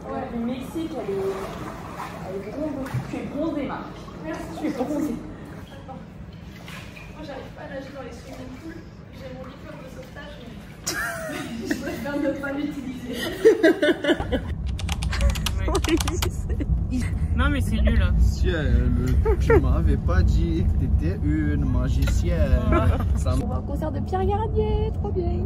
Ouais, le Mexique, elle est bronzée. Tu es bronzée, Marc. Merci. Tu es bronzée. Moi, j'arrive pas à nager dans les swimming pools. J'ai mon diplôme de sauvetage, mais je préfère ne pas l'utiliser. Non mais c'est nul. Ciel, tu m'avais pas dit que t'étais une magicienne. Ça... On va au concert de Pierre Garnier, trop bien.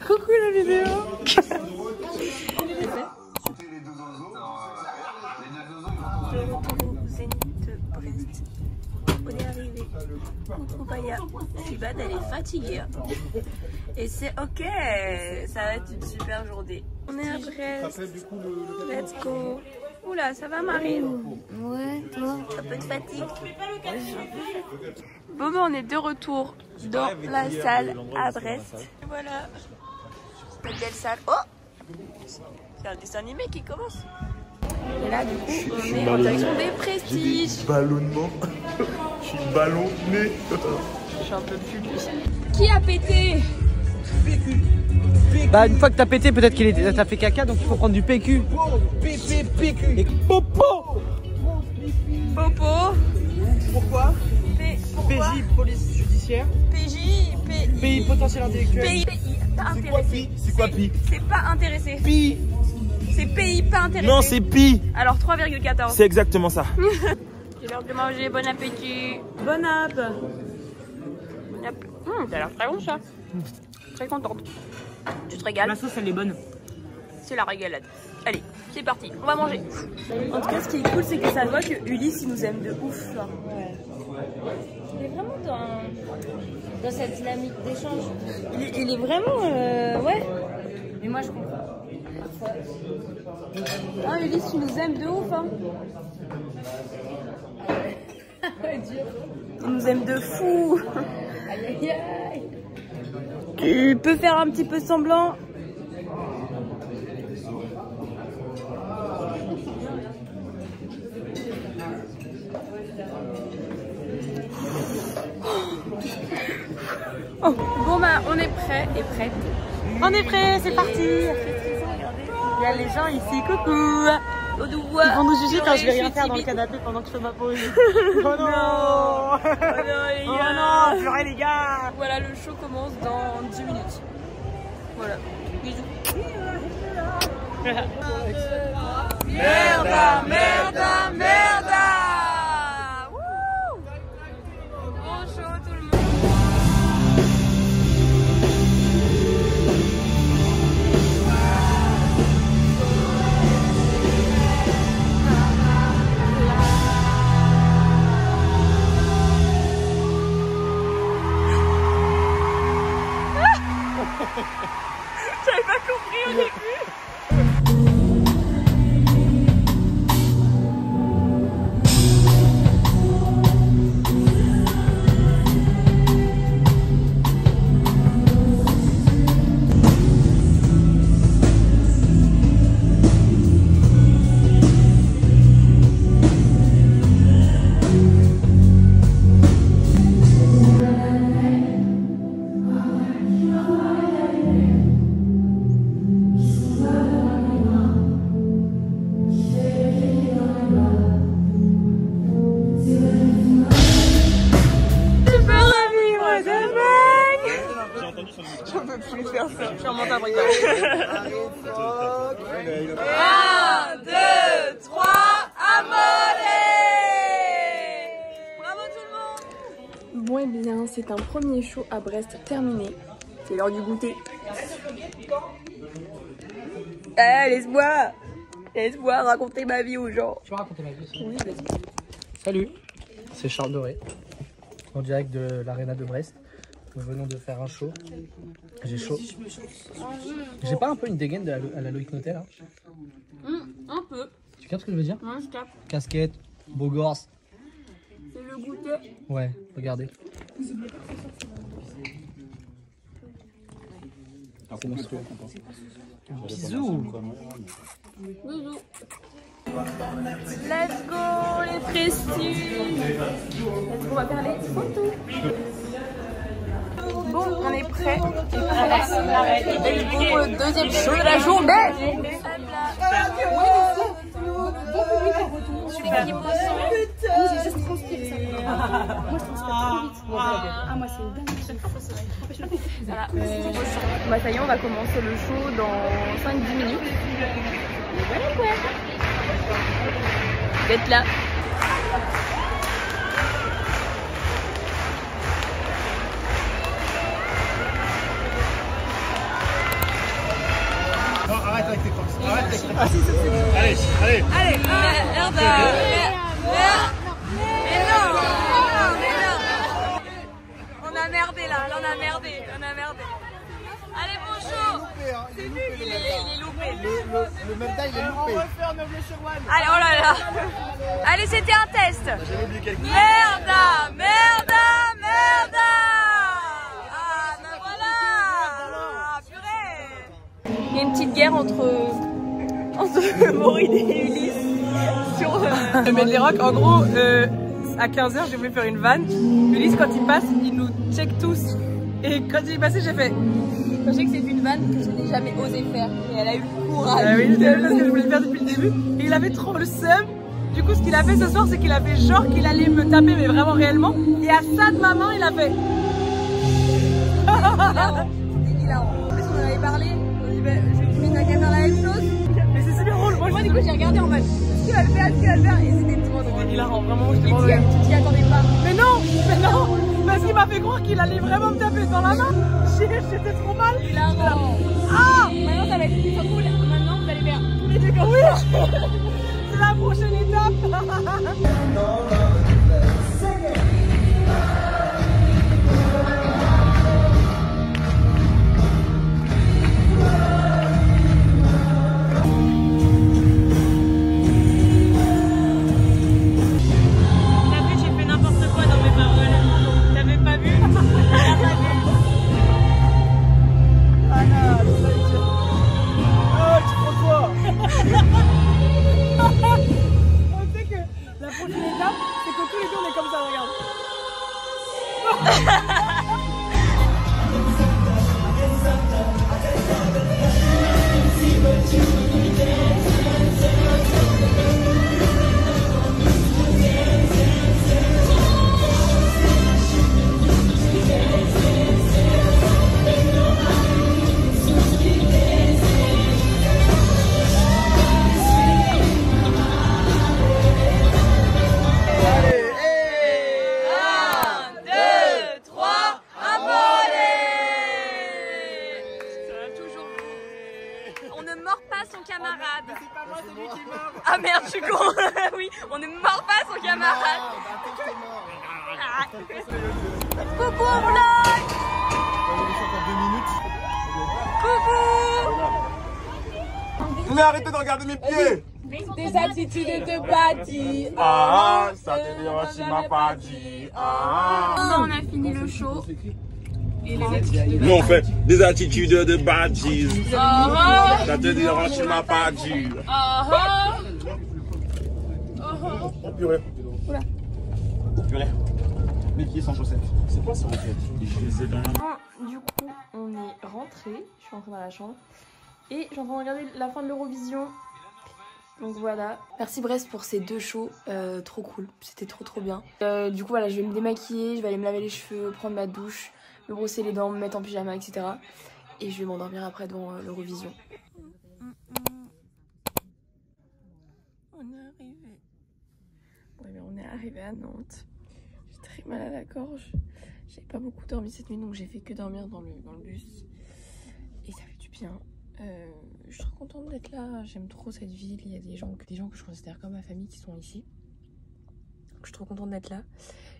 Coucou la vidéo. On est arrivé. Coucou Baya. Sibad, elle est fatiguée. Et c'est ok. Ça va être une super journée. On est à Brest. Let's go. Oula, ça va Marine? Ouais, toi? Un peu de fatigue. Bon, on est de retour dans la salle à Brest. Voilà. Cette belle salle. Oh! C'est un dessin animé qui commence. Et là, du coup, on est en direction des Prestiges. Ballonnement. Je suis ballonné. Je suis un peu plus lui. Qui a pété? PQ. Bah, une fois que t'as pété, peut-être qu'il t'as fait caca, donc il faut prendre du PQ. PQ. Et popo. Popo. Pourquoi? Pourquoi? PJ, police judiciaire. PJ, PI, potentiel intellectuel. PI, pas intéressé. C'est quoi PI? C'est pas intéressé. PI. C'est pays pas intéressé. Non, c'est PI. Alors 3,14. C'est exactement ça. C'est l'heure de manger, bon appétit. Bon app. T'as l'air très bon ça. Très contente. Tu te régales? La sauce elle est bonne. C'est la régalade. Allez, c'est parti, on va manger. En tout cas, ce qui est cool, c'est que ça voit que Ulysse il nous aime de ouf. Genre. Ouais. Il est vraiment dans cette dynamique d'échange. Il est vraiment. Ouais. Mais moi je comprends. Parfois. Ah, Ulysse, tu nous aimes de ouf. Hein. Ouais, dur. Il nous aime de fou. Aïe aïe aïe. Tu peux faire un petit peu semblant. Oh. Bon bah on est prêt et prête. On est prêt, c'est parti. Il y a les gens ici, coucou. Ils vont nous juger quand je vais rien faire dans le canapé pendant que je fais ma pause. Oh non. Oh non, purée les gars. Voilà, le show commence dans 10 minutes. Voilà, bisous. Merda, merda, merda. Wouh. Bon show tout le monde. J'en peux plus faire ça. Je remonte à brigade. 1, 2, 3, amolé! Bravo tout le monde! Bon et bien, c'est un premier show à Brest terminé. C'est l'heure du goûter. Laisse-moi raconter ma vie aux gens. Tu vas raconter ma vie aussi? Oui, vas-y. Salut, c'est Charles Doré, en direct de l'Arena de Brest. Nous venons de faire un show. J'ai chaud. J'ai pas un peu une dégaine à la Loïc Notel, hein? Un peu. Tu captes ce que je veux dire? Moi je capte. Casquette, beau gosse. C'est le goûter. Ouais, regardez. C'est monstrueux. Bisous. Bisous. Let's go les prestiges. Let's go, on va faire les photos. Bon, on est prêts. Let's go pour le deuxième show de la journée. C'est qui me sent. J'ai juste transpiré ça. Moi je transpire trop vite. Ah moi c'est dingue. Voilà. Bah ça y est, on va commencer le show dans 5-10 minutes. Voilà quoi. D'être là. Non, arrête avec tes forces. Arrête avec tes forces. Allez, allez. Allez, merde. Mais non. On a merdé là, on a merdé. Allez, bon show. C'est lui, il est loupé. Le Melda, il est loupé. Allez, oh là là. Allez, c'était un test. J'avais oublié quelque chose. Merde. Ah, ben voilà. Ah, purée. Il y a une petite guerre entre Maureen et Ulysse sur Le Med les Rock, en gros, à 15h, j'ai voulu faire une vanne. Ulysse, quand il passe, il nous check tous. Et quand il est passé, j'ai fait. Sachez que c'est une vanne que je n'ai jamais osé faire et elle a eu le courage. Oui, c'est parce que je voulais faire depuis le début. Et il avait trop le seum. Du coup, ce qu'il a fait ce soir, c'est qu'il a fait genre qu'il allait me taper, mais vraiment réellement. Et à ça de ma main, il a fait. C'était hilarant. En plus, on en avait parlé. On dit, mais t'as qu'à faire la même chose. Mais c'est super drôle. Moi, du coup, j'ai regardé en mode, est-ce qu'il va le faire, et c'était trop drôle. C'était hilarant, vraiment, j'étais Tu t'y attendais pas. Mais non. Parce qu'il m'a fait croire qu'il allait vraiment me taper dans la main. J'étais trop mal. Hilarant. Ah. Maintenant, ça va être plus cool. Maintenant, vous allez faire tous les deux comme oui. C'est la prochaine étape. Ah merde, je suis con. Oui, on ne mord pas son camarade. Coucou en vlog. Coucou. Mais arrêtez de regarder mes pieds. Des attitudes de bâti. Ah, ça te dérange, il m'a pas dit. Ah. On a fini le show. Nous on fait des attitudes de badges. Ça te dérange, il m'a pas dit. Oh purée. Oula. Purée. Mes pieds sans chaussettes. C'est quoi ça en fait? Du coup, on est rentré. Je suis rentrée dans la chambre. Et je suis en train de regarder la fin de l'Eurovision. Donc voilà. Merci Brest pour ces deux shows. Trop cool. C'était trop bien. Du coup voilà, je vais me démaquiller. Je vais aller me laver les cheveux, prendre ma douche. me brosser les dents, me mettre en pyjama, etc. Et je vais m'endormir après devant l'Eurovision. On est arrivé. Ouais, mais on est arrivé à Nantes. J'ai très mal à la gorge. J'ai pas beaucoup dormi cette nuit, donc j'ai fait que dormir dans le bus. Et ça fait du bien. Je suis trop contente d'être là. J'aime trop cette ville. Il y a des gens que je considère comme ma famille qui sont ici. Donc, je suis trop contente d'être là.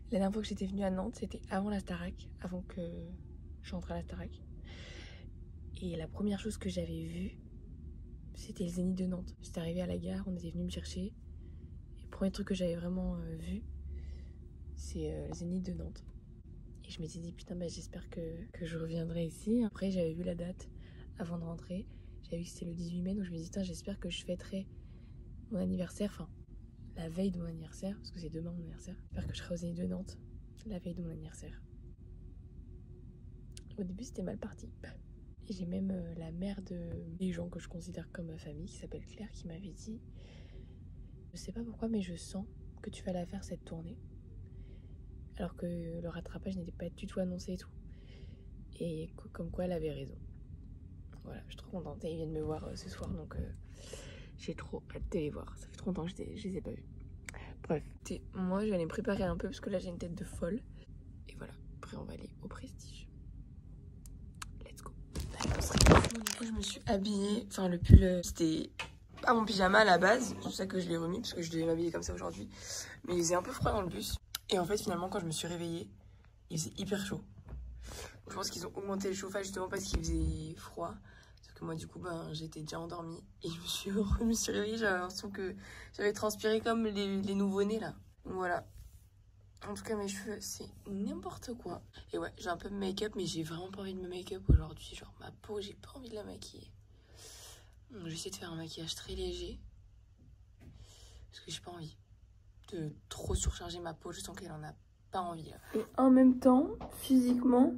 La dernière fois que j'étais venue à Nantes, c'était avant la Starac, avant que je rentre à la Starac. Et la première chose que j'avais vue, c'était le Zénith de Nantes. J'étais arrivée à la gare, on était venu me chercher. Et le premier truc que j'avais vraiment vu, c'est le Zénith de Nantes. Et je m'étais dit, putain, bah, j'espère que je reviendrai ici. Après, j'avais vu la date avant de rentrer. J'avais vu que c'était le 18 mai, donc je me dis, j'espère que je fêterai mon anniversaire, enfin, la veille de mon anniversaire, parce que c'est demain mon anniversaire. J'espère que je serai au Zénith de Nantes, la veille de mon anniversaire. Au début, c'était mal parti. Et j'ai même la mère des gens que je considère comme ma famille, qui s'appelle Claire, qui m'avait dit, je sais pas pourquoi, mais je sens que tu vas la faire cette tournée. Alors que le rattrapage n'était pas du tout annoncé et tout. Et comme quoi elle avait raison. Voilà, je suis trop contente. Et ils viennent me voir ce soir, donc j'ai trop hâte de les voir. Ça fait trop longtemps que je les ai pas vus. Bref, moi je vais aller me préparer un peu parce que là j'ai une tête de folle. Et voilà, après on va aller au Prestige. Let's go. Bon, du coup je me suis habillée, enfin le pull c'était pas mon pyjama à la base. C'est pour ça que je l'ai remis parce que je devais m'habiller comme ça aujourd'hui. Mais il faisait un peu froid dans le bus. Et en fait finalement quand je me suis réveillée, il faisait hyper chaud. Je pense qu'ils ont augmenté le chauffage justement parce qu'il faisait froid. Sauf que moi du coup j'étais déjà endormie. Et je me suis réveillée, j'avais l'impression que j'avais transpiré comme les nouveau-nés là. Donc voilà. En tout cas mes cheveux c'est n'importe quoi. Et ouais j'ai un peu de make-up mais j'ai vraiment pas envie de me make-up aujourd'hui. Genre ma peau j'ai pas envie de la maquiller. Donc j'essaie de faire un maquillage très léger. Parce que j'ai pas envie de trop surcharger ma peau. Je sens qu'elle en a pas envie là. Et en même temps physiquement,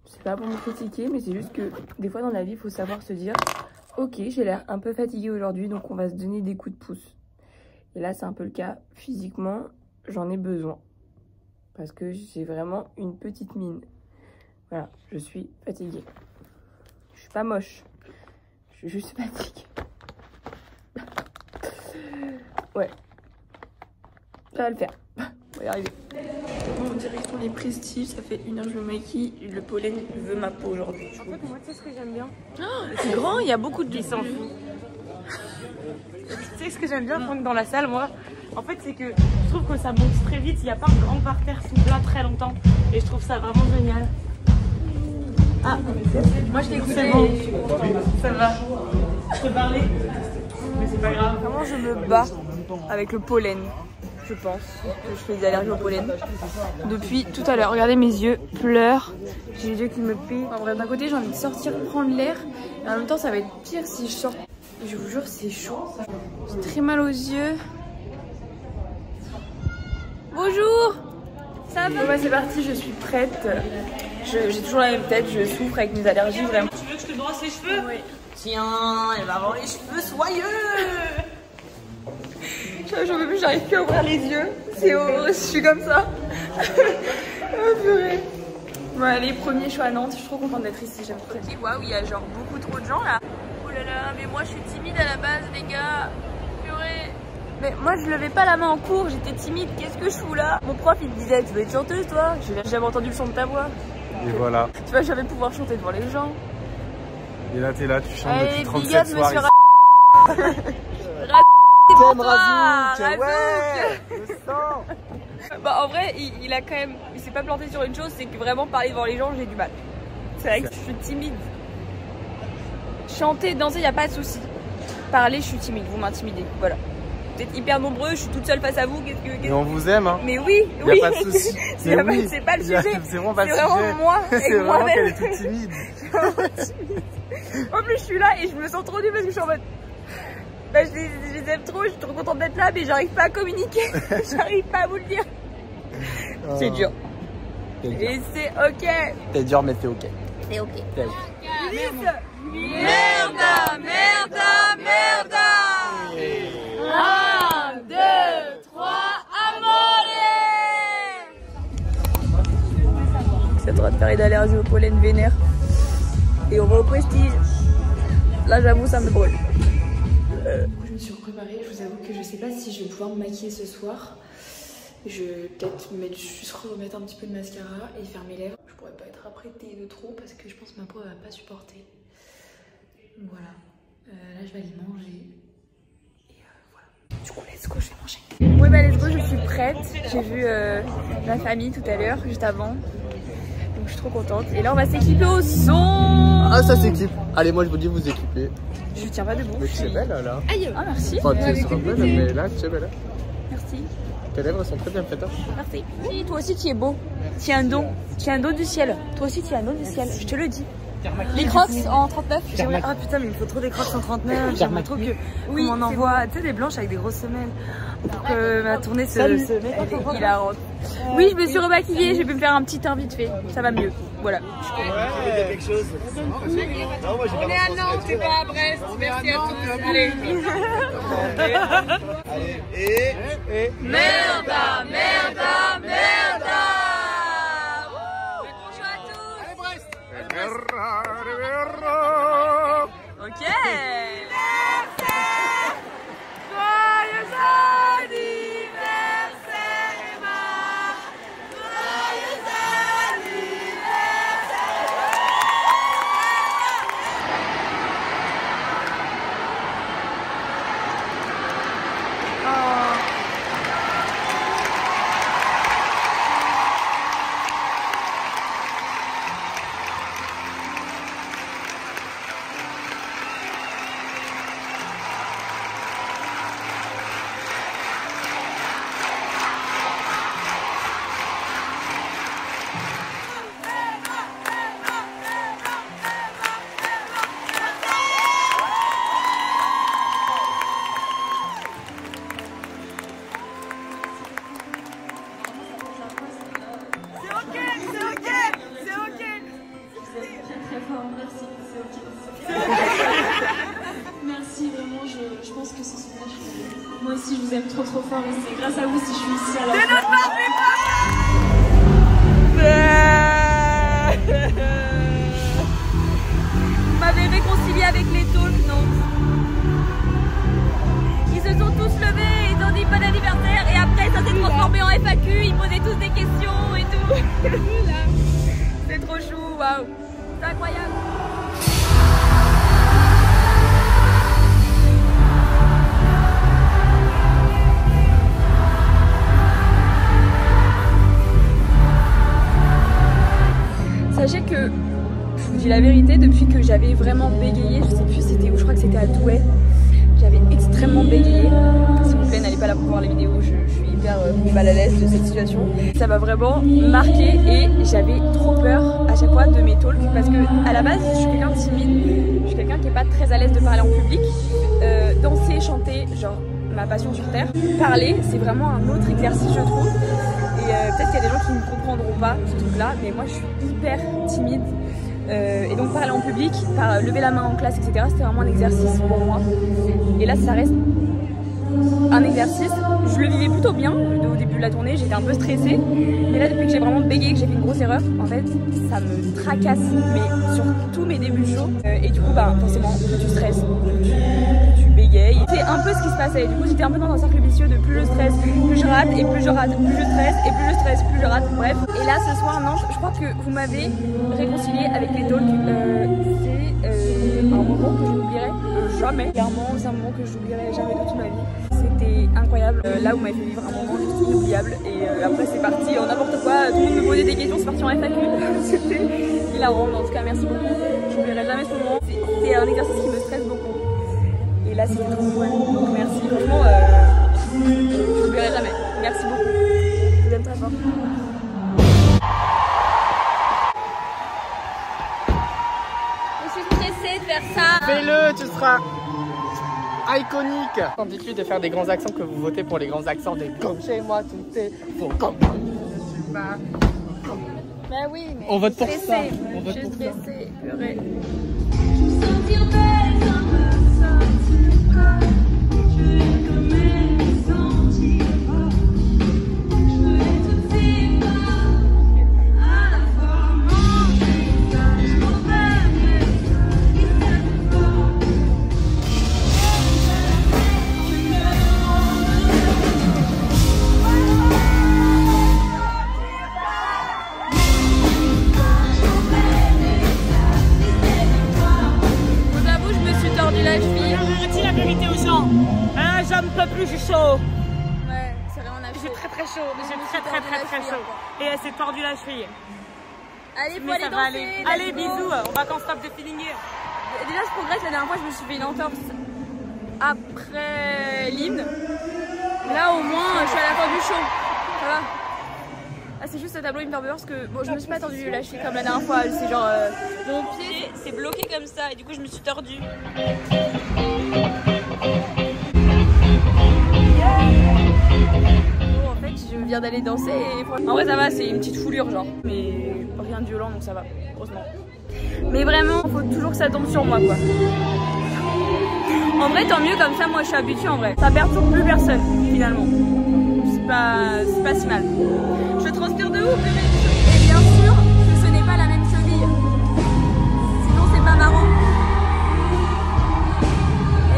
c'est pas pour me critiquer, mais c'est juste que des fois dans la vie, il faut savoir se dire ok, j'ai l'air un peu fatiguée aujourd'hui, donc on va se donner des coups de pouce. Et là, c'est un peu le cas. Physiquement, j'en ai besoin. Parce que j'ai vraiment une petite mine. Voilà, je suis fatiguée. Je suis pas moche. Je suis juste fatiguée. Ouais. Ça va le faire. On va y arriver. Bon, direction les Prestiges, ça fait 1 heure que je me maquille. Le pollen veut ma peau aujourd'hui. En fait, moi, tu sais ce que j'aime bien? C'est grand, il y a beaucoup de... Ils s'en foutent. Tu sais ce que j'aime bien prendre dans la salle, moi? En fait, c'est que je trouve que ça monte très vite. Il n'y a pas un grand parterre sous plat très longtemps. Et je trouve ça vraiment génial. Ah, moi je t'ai écouté. C'est bon. Ça va. Je te parlais. Mais c'est pas grave. Vraiment, je me bats avec le pollen. Je pense que je fais des allergies au pollen depuis tout à l'heure. Regardez mes yeux pleurent. J'ai les yeux qui me pillent. Enfin, bref, d'un côté j'ai envie de sortir, prendre l'air. Et en même temps ça va être pire si je sors. Et je vous jure c'est chaud. J'ai très mal aux yeux. Bonjour. Ça va? Bon, bah, c'est parti, je suis prête. J'ai toujours la même tête, je souffre avec mes allergies vraiment. Tu veux que je te brosse les cheveux? Oui. Tiens, elle va avoir les cheveux soyeux. J'en peux plus, j'arrive plus à ouvrir les yeux. C'est horrible, je suis comme ça. Oh purée. Bon allez, premier choix à Nantes, je suis trop contente d'être ici, j'aime trop. Waouh, il y a genre beaucoup trop de gens là. Oh là là, mais moi je suis timide à la base les gars. Purée. Mais moi je levais pas la main en cours, j'étais timide, qu'est-ce que je fous là? Mon prof il me disait, tu veux être chanteuse toi? J'ai jamais entendu le son de ta voix. Et voilà. Tu vas jamais pouvoir chanter devant les gens. Et là t'es là, tu chantes allez, depuis 37 soirs. T'aimes Razouk, ouais, le sang. Bah en vrai, il a quand même, il s'est pas planté sur une chose, c'est que vraiment parler devant les gens, j'ai du mal. C'est vrai que je suis timide. Chanter, danser, y a pas de souci. Parler, je suis timide, vous m'intimidez, voilà. Vous êtes hyper nombreux, je suis toute seule face à vous. Mais on vous aime, hein. Mais oui, y a pas de souci. C'est pas le sujet. C'est vraiment pas le sujet. C'est vraiment moi. C'est vraiment qu'elle est toute timide. En plus, je suis là et je me sens trop nulle parce que je suis en mode. Bah, je les aime trop, je suis trop contente d'être là, mais j'arrive pas à communiquer. J'arrive pas à vous le dire. Oh. C'est dur. Et c'est ok. C'est dur, mais c'est ok. C'est ok. C'est ok. Merda, merda, merda. 1, 2, 3, amore. c'est en train de faire une allergie au pollen vénère. Et on va au Prestige. Là j'avoue ça me brûle. Je me suis préparée, je vous avoue que je sais pas si je vais pouvoir me maquiller ce soir. Je vais peut-être juste remettre un petit peu de mascara et faire mes lèvres. Je pourrais pas être apprêtée de trop parce que je pense que ma peau elle va pas supporter. Voilà. Là je vais aller manger. Et voilà. Du coup let's go, je vais manger. Oui bah let's go, je suis prête. J'ai vu la famille tout à l'heure, juste avant. Donc je suis trop contente. Et là on va s'équiper au son. Ah ça s'équipe. Allez moi je vous dis vous équipez. Je tiens pas debout. Mais tu es belle là. Aïe. Ah merci. Enfin tu es belle mais là tu es belle. Merci. Tes lèvres sont très bien faites. Merci. Oui, toi aussi tu es beau. Tu as un don. Tu as un don du ciel. Toi aussi tu as un don du ciel. Je te le dis. Les crocs en 39. Ah putain mais il me faut trop des crocs en 39. J'aimerais trop que oui, on envoie tu sais des blanches avec des grosses semelles. Pour que ma tournée se mette hilarante. Oui je me suis remaquillée. Je vais me faire un petit teint vite fait. Ça va mieux. Voilà. Ouais, quelque chose. Non, moi, on est à Nantes, c'est pas à Brest. Merci à tous. Allez. Allez, et... Merda, merda, merda. Bonjour à tous. Allez Brest. Ok. Merci, vraiment, je pense que ce soir, moi aussi je vous aime trop fort et c'est grâce à vous si je suis ici. Alors... C'est notre Vous m'avez réconcilié avec les talks, non? Ils se sont tous levés, ils ont dit bon anniversaire et après ça s'est transformé en FAQ, ils posaient tous des questions et tout. C'est trop chou, waouh, c'est incroyable. Sachez que, je vous dis la vérité, depuis que j'avais vraiment bégayé, je sais plus c'était où, je crois que c'était à Douai, j'avais extrêmement bégayé. S'il vous plaît, n'allez pas là pour voir les vidéos, je suis hyper mal à l'aise de cette situation. Ça m'a vraiment marqué et j'avais trop peur à chaque fois de mes talks parce que à la base, je suis quelqu'un de timide, je suis quelqu'un qui n'est pas très à l'aise de parler en public. Danser, chanter, genre ma passion sur terre. Parler, c'est vraiment un autre exercice, je trouve. Et peut-être qu'il y a des gens qui ne comprendront pas ce truc-là, mais moi je suis hyper timide. Et donc parler en public, lever la main en classe, etc. c'était vraiment un exercice pour moi. Et là ça reste un exercice. Je le vivais plutôt bien au début de la tournée, j'étais un peu stressée. Mais là depuis que j'ai vraiment bégayé, que j'ai fait une grosse erreur, en fait ça me tracasse mais sur tous mes débuts de show. Et du coup bah forcément plus tu stresses, plus tu bégayes. C'est un peu ce qui se passait. Du coup j'étais un peu dans un cercle vicieux de plus je stresse, plus je rate, et plus je rate, plus je stresse, et plus je stresse, plus je rate, bref. Et là ce soir non, je crois que vous m'avez réconcilié avec les talks. C'est un moment que je n'oublierai jamais. Clairement c'est un moment que je n'oublierai jamais de toute ma vie. C'était incroyable. Là vous m'avez fait vivre un moment juste inoubliable. Et après c'est parti en n'importe quoi, tout le monde me posait des questions, c'est parti en FAQ. C'était hilarant, mais en tout cas merci beaucoup. Je n'oublierai jamais ce moment. C'est un exercice qui me stresse beaucoup. Et là c'était trop cool. Donc merci, franchement je n'oublierai jamais. Merci beaucoup. Je vous aime très fort. Je suis stressée de faire ça. Fais-le, tu seras iconique. Dites-lui de faire des grands accents, que vous votez pour les grands accents des comme chez moi, tout est faux comme. Bah oui, mais on vote pour ça. On vote pour ça. Purée. j'en peux plus, j'ai chaud. Ouais, c'est vrai, on a J'ai très chaud, j'ai très chaud. Et elle s'est tordue la cheville. Allez, faut mais aller ça danser. va aller. Allez, bisous, on va qu'en stop de feeling. Déjà, je progresse. La dernière fois, je me suis fait une entorse après l'hymne. Là, au moins, je suis à la fin du show. Ça va. Ah, c'est juste ce tableau, il me fait peur parce que bon, je me suis pas tordue la cheville comme la dernière fois. C'est genre mon pied, c'est bloqué comme ça et du coup, je me suis tordue. Bon, en fait, je viens d'aller danser et en vrai, ça va. C'est une petite foulure, genre, mais rien de violent, donc ça va. Heureusement. Mais vraiment, faut toujours que ça tombe sur moi, quoi. En vrai, tant mieux, comme ça, moi, je suis habituée, en vrai. Ça perturbe plus personne, finalement. C'est pas si mal. Je transpire de ouf, et bien sûr que ce n'est pas la même cheville. Sinon, c'est pas marrant.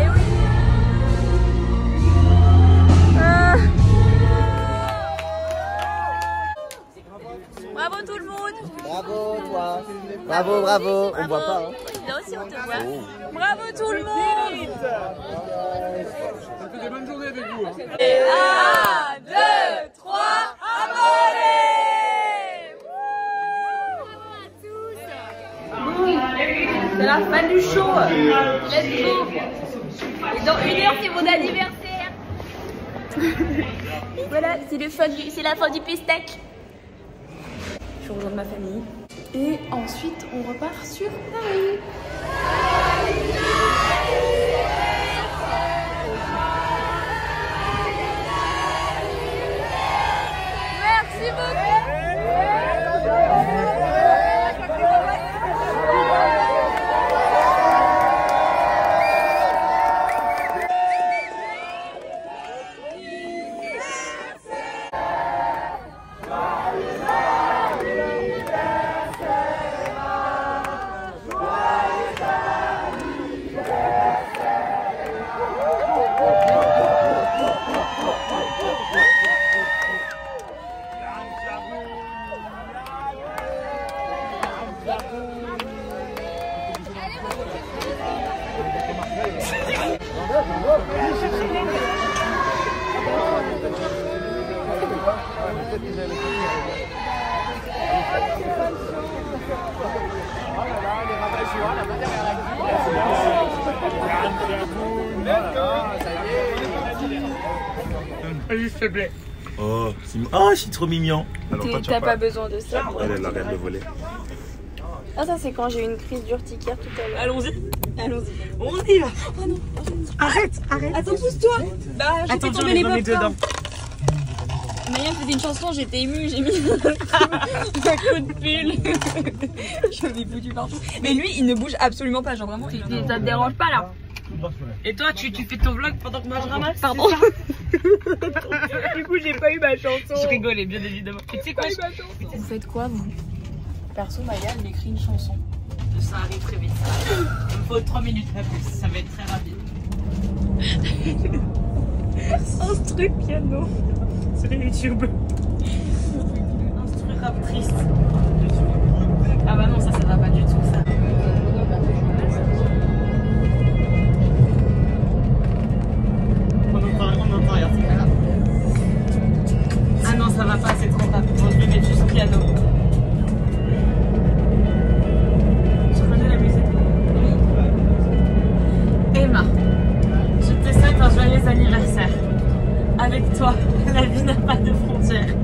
Eh oui. Bravo tout le monde. Bravo toi. Bravo, bravo. On voit pas, hein. Là aussi, on te voit. Bravo tout le monde. Ça fait des bonnes journées avec vous. 1, 2, 3, abonnez. C'est la fin du show. Let's go. Et dans 1 heure, c'est mon anniversaire. Voilà, c'est la fin du pestac. Je rejoins ma famille. Et ensuite, on repart sur Paris. Merci beaucoup. S'il te plaît. Oh, je suis trop mignon. T'as pas besoin de ça. Elle arrête de voler. Ah, ça c'est quand j'ai eu une crise d'urticaire tout à l'heure. Allons-y. Allons-y. On y va. Oh non. Arrête. Attends, pousse-toi. Bah, j'ai fait tomber les mets dedans. Maya faisait une chanson, j'étais émue, j'ai mis un coup de pull. J'en ai foutu partout. Mais lui, il ne bouge absolument pas, genre vraiment, ça te dérange pas là. Et toi, tu fais ton vlog pendant que moi je ramasse? Pardon. Du coup, j'ai pas eu ma chanson. Je rigolais, bien évidemment. Et tu sais quoi? Vous faites quoi, vous? Perso, Maya, elle écrit une chanson. Ça arrive très vite. Il me faut 3 minutes, pas plus. Ça va être très rapide. Instru piano. Sur YouTube. Instru rap triste. Ah bah non, ça va pas du tout, ça. On entend rien, c'est pas grave. Ah non, ça va pas, c'est trop rapide. Bon, je vais mettre juste piano. Tu connais la musique? Oui. Emma, je te souhaite un joyeux anniversaire. Avec toi, la vie n'a pas de frontières.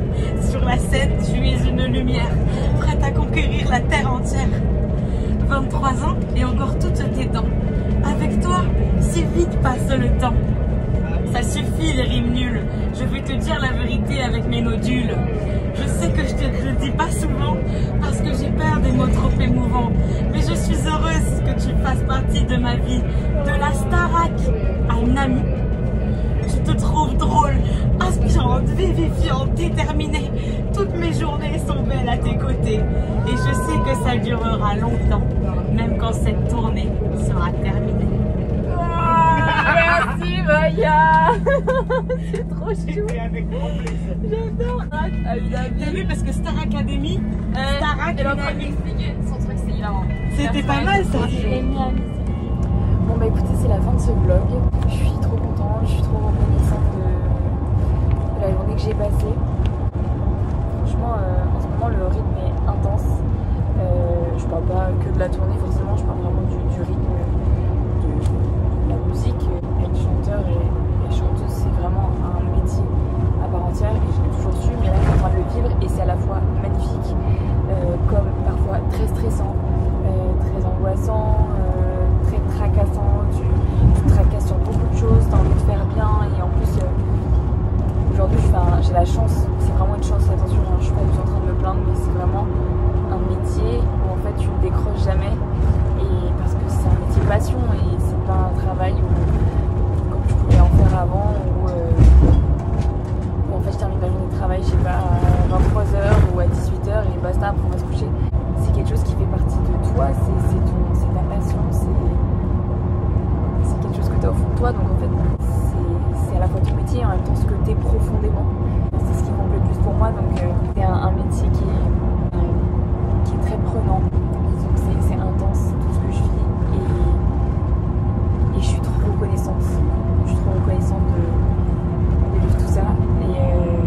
Sur la scène, tu es une lumière, prête à conquérir la terre entière. 23 ans et encore toutes tes dents. Avec toi, si vite passe le temps. Ça suffit les rimes nulles, je vais te dire la vérité avec mes nodules. Je sais que je te le dis pas souvent, parce que j'ai peur des mots trop émouvants. Mais je suis heureuse que tu fasses partie de ma vie, de la Starac à une amie. Je te trouve drôle, inspirante, vivifiante, déterminée. Toutes mes journées sont belles à tes côtés. Et je sais que ça durera longtemps, même quand cette tournée sera terminée. Merci Maya. C'est trop chou. J'adore. T'as vu parce que Star Academy, Starac, elle est en train de m'expliquer son truc, c'est hilarant. C'était pas mal ça. Bon bah écoutez, c'est la fin de ce vlog. Je suis trop contente, je suis trop reconnaissante de la journée que j'ai passée. Franchement, en ce moment le rythme est intense. Je parle pas que de la tournée forcément, je parle vraiment du rythme de la musique. Être chanteur et chanteuse, c'est vraiment un métier à part entière et je l'ai toujours su, mais là je suis en train de le vivre et c'est à la fois magnifique, comme parfois très stressant, très angoissant, très tracassant. Tu te tracasses sur beaucoup de choses, tu as envie de faire bien et en plus aujourd'hui j'ai la chance, c'est vraiment une chance, attention, hein, je suis pas du tout en train de me plaindre, mais c'est vraiment un métier où en fait tu ne décroches jamais et parce que c'est un métier passion et c'est pas un travail comme je pouvais en faire avant où en fait je termine ma journée de travail, je sais pas, à 23h ou à 18h et basta, après on va se coucher. C'est quelque chose qui fait partie de toi, c'est ta passion, c'est quelque chose que tu as au fond de toi, donc en fait c'est à la fois ton métier et en même temps ce que tu es profondément. C'est ce qui compte le plus pour moi, donc c'est un métier qui est très prenant, donc c'est intense tout ce que je vis et je suis trop reconnaissante. Je suis trop reconnaissante de vivre tout ça et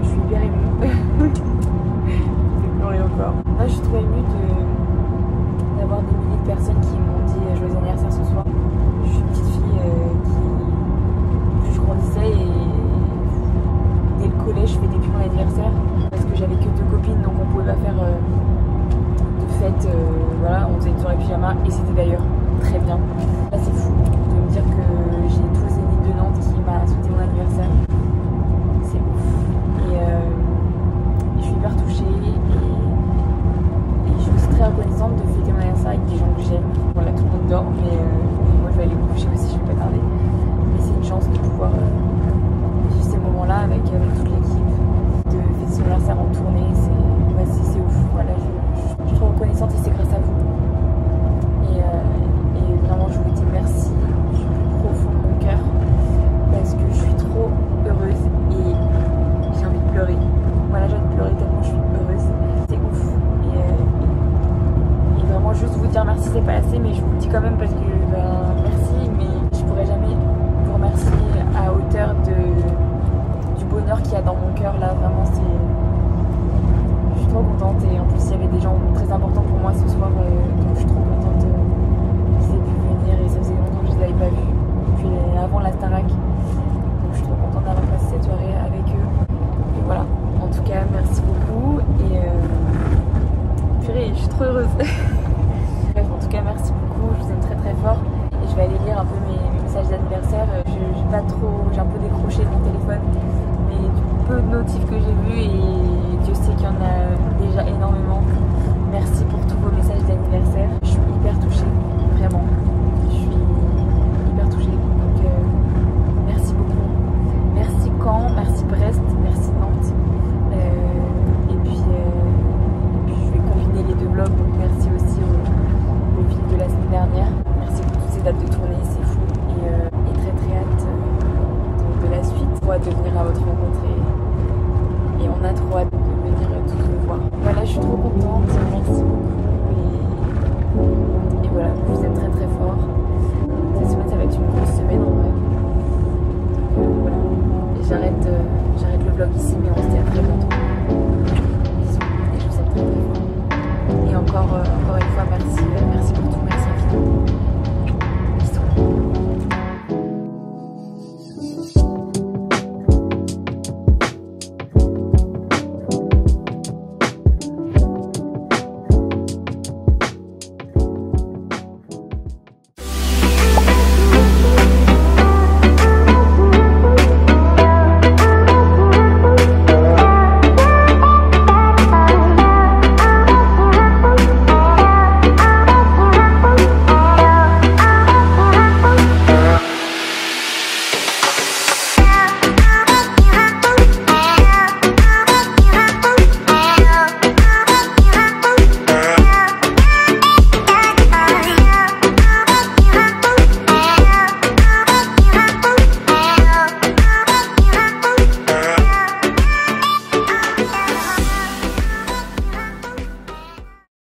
je suis hyper émue. Je vais pleurer encore. Là je suis trop émue d'avoir des milliers de personnes qui m'ont dit joyeux anniversaire ce soir. Je suis une petite fille plus je grandissais et dès le collège je fêtais plus mon anniversaire parce que j'avais que 2 copines donc on pouvait pas faire de fête, voilà, on faisait une soirée pyjama et c'était d'ailleurs très bien. Là c'est fou de me dire que j'ai tous les Zénith de Nantes qui m'a souhaité mon anniversaire. C'est ouf. Et je suis hyper touchée et je suis aussi très reconnaissante de fêter mon anniversaire avec des gens que j'aime. Voilà, tout le monde dort, mais moi je vais aller me coucher aussi, je vais pas tarder. Mais c'est une chance de pouvoir vivre ces moments-là avec toute l'équipe, de fêter son anniversaire en tournée, c'est ouf. Voilà, je suis trop reconnaissante et c'est grâce à vous. Et vraiment je vous dis merci du plus profond de mon cœur parce que je suis trop heureuse et j'ai envie de pleurer. Voilà, j'ai envie de pleurer tellement je suis heureuse. C'est ouf. Et vraiment juste vous dire merci, c'est pas assez, mais je vous le dis quand même parce que merci, mais je pourrais jamais vous remercier à hauteur du bonheur qu'il y a dans mon cœur là. Vraiment je suis trop contente et en plus il y avait des gens très importants pour moi ce soir, donc je suis trop contente qu'ils aient pu venir et ça faisait longtemps que je les avais pas vus depuis avant la Starac, donc je suis trop contente d'avoir passé cette soirée avec eux. Et voilà, en tout cas merci beaucoup et purée, je suis trop heureuse. Bref, en tout cas merci beaucoup, je vous aime très très fort et je vais aller lire un peu mes messages d'anniversaire. J'ai un peu décroché de mon téléphone, mais du peu de notifs que j'ai vus et Dieu sait qu'il y en a déjà énormément. Merci pour tous vos messages d'anniversaire, je suis hyper touchée, vraiment, je suis hyper touchée, donc merci beaucoup. Merci Caen, merci Brest, merci Nantes, et puis je vais combiner les 2 vlogs, donc merci aussi aux villes de la semaine dernière, merci pour toutes ces dates de tournée, c'est fou, et très très hâte de la suite. On a hâte de venir à votre rencontre et on a trop hâte de venir tous vous voir. Voilà, je suis trop contente, merci beaucoup et voilà, je vous aime très très fort. Cette semaine ça va être une grosse semaine en vrai. Donc voilà, et j'arrête le vlog ici, mais on se dit à très bientôt. Bisous et je vous aime très très fort. Et encore une fois merci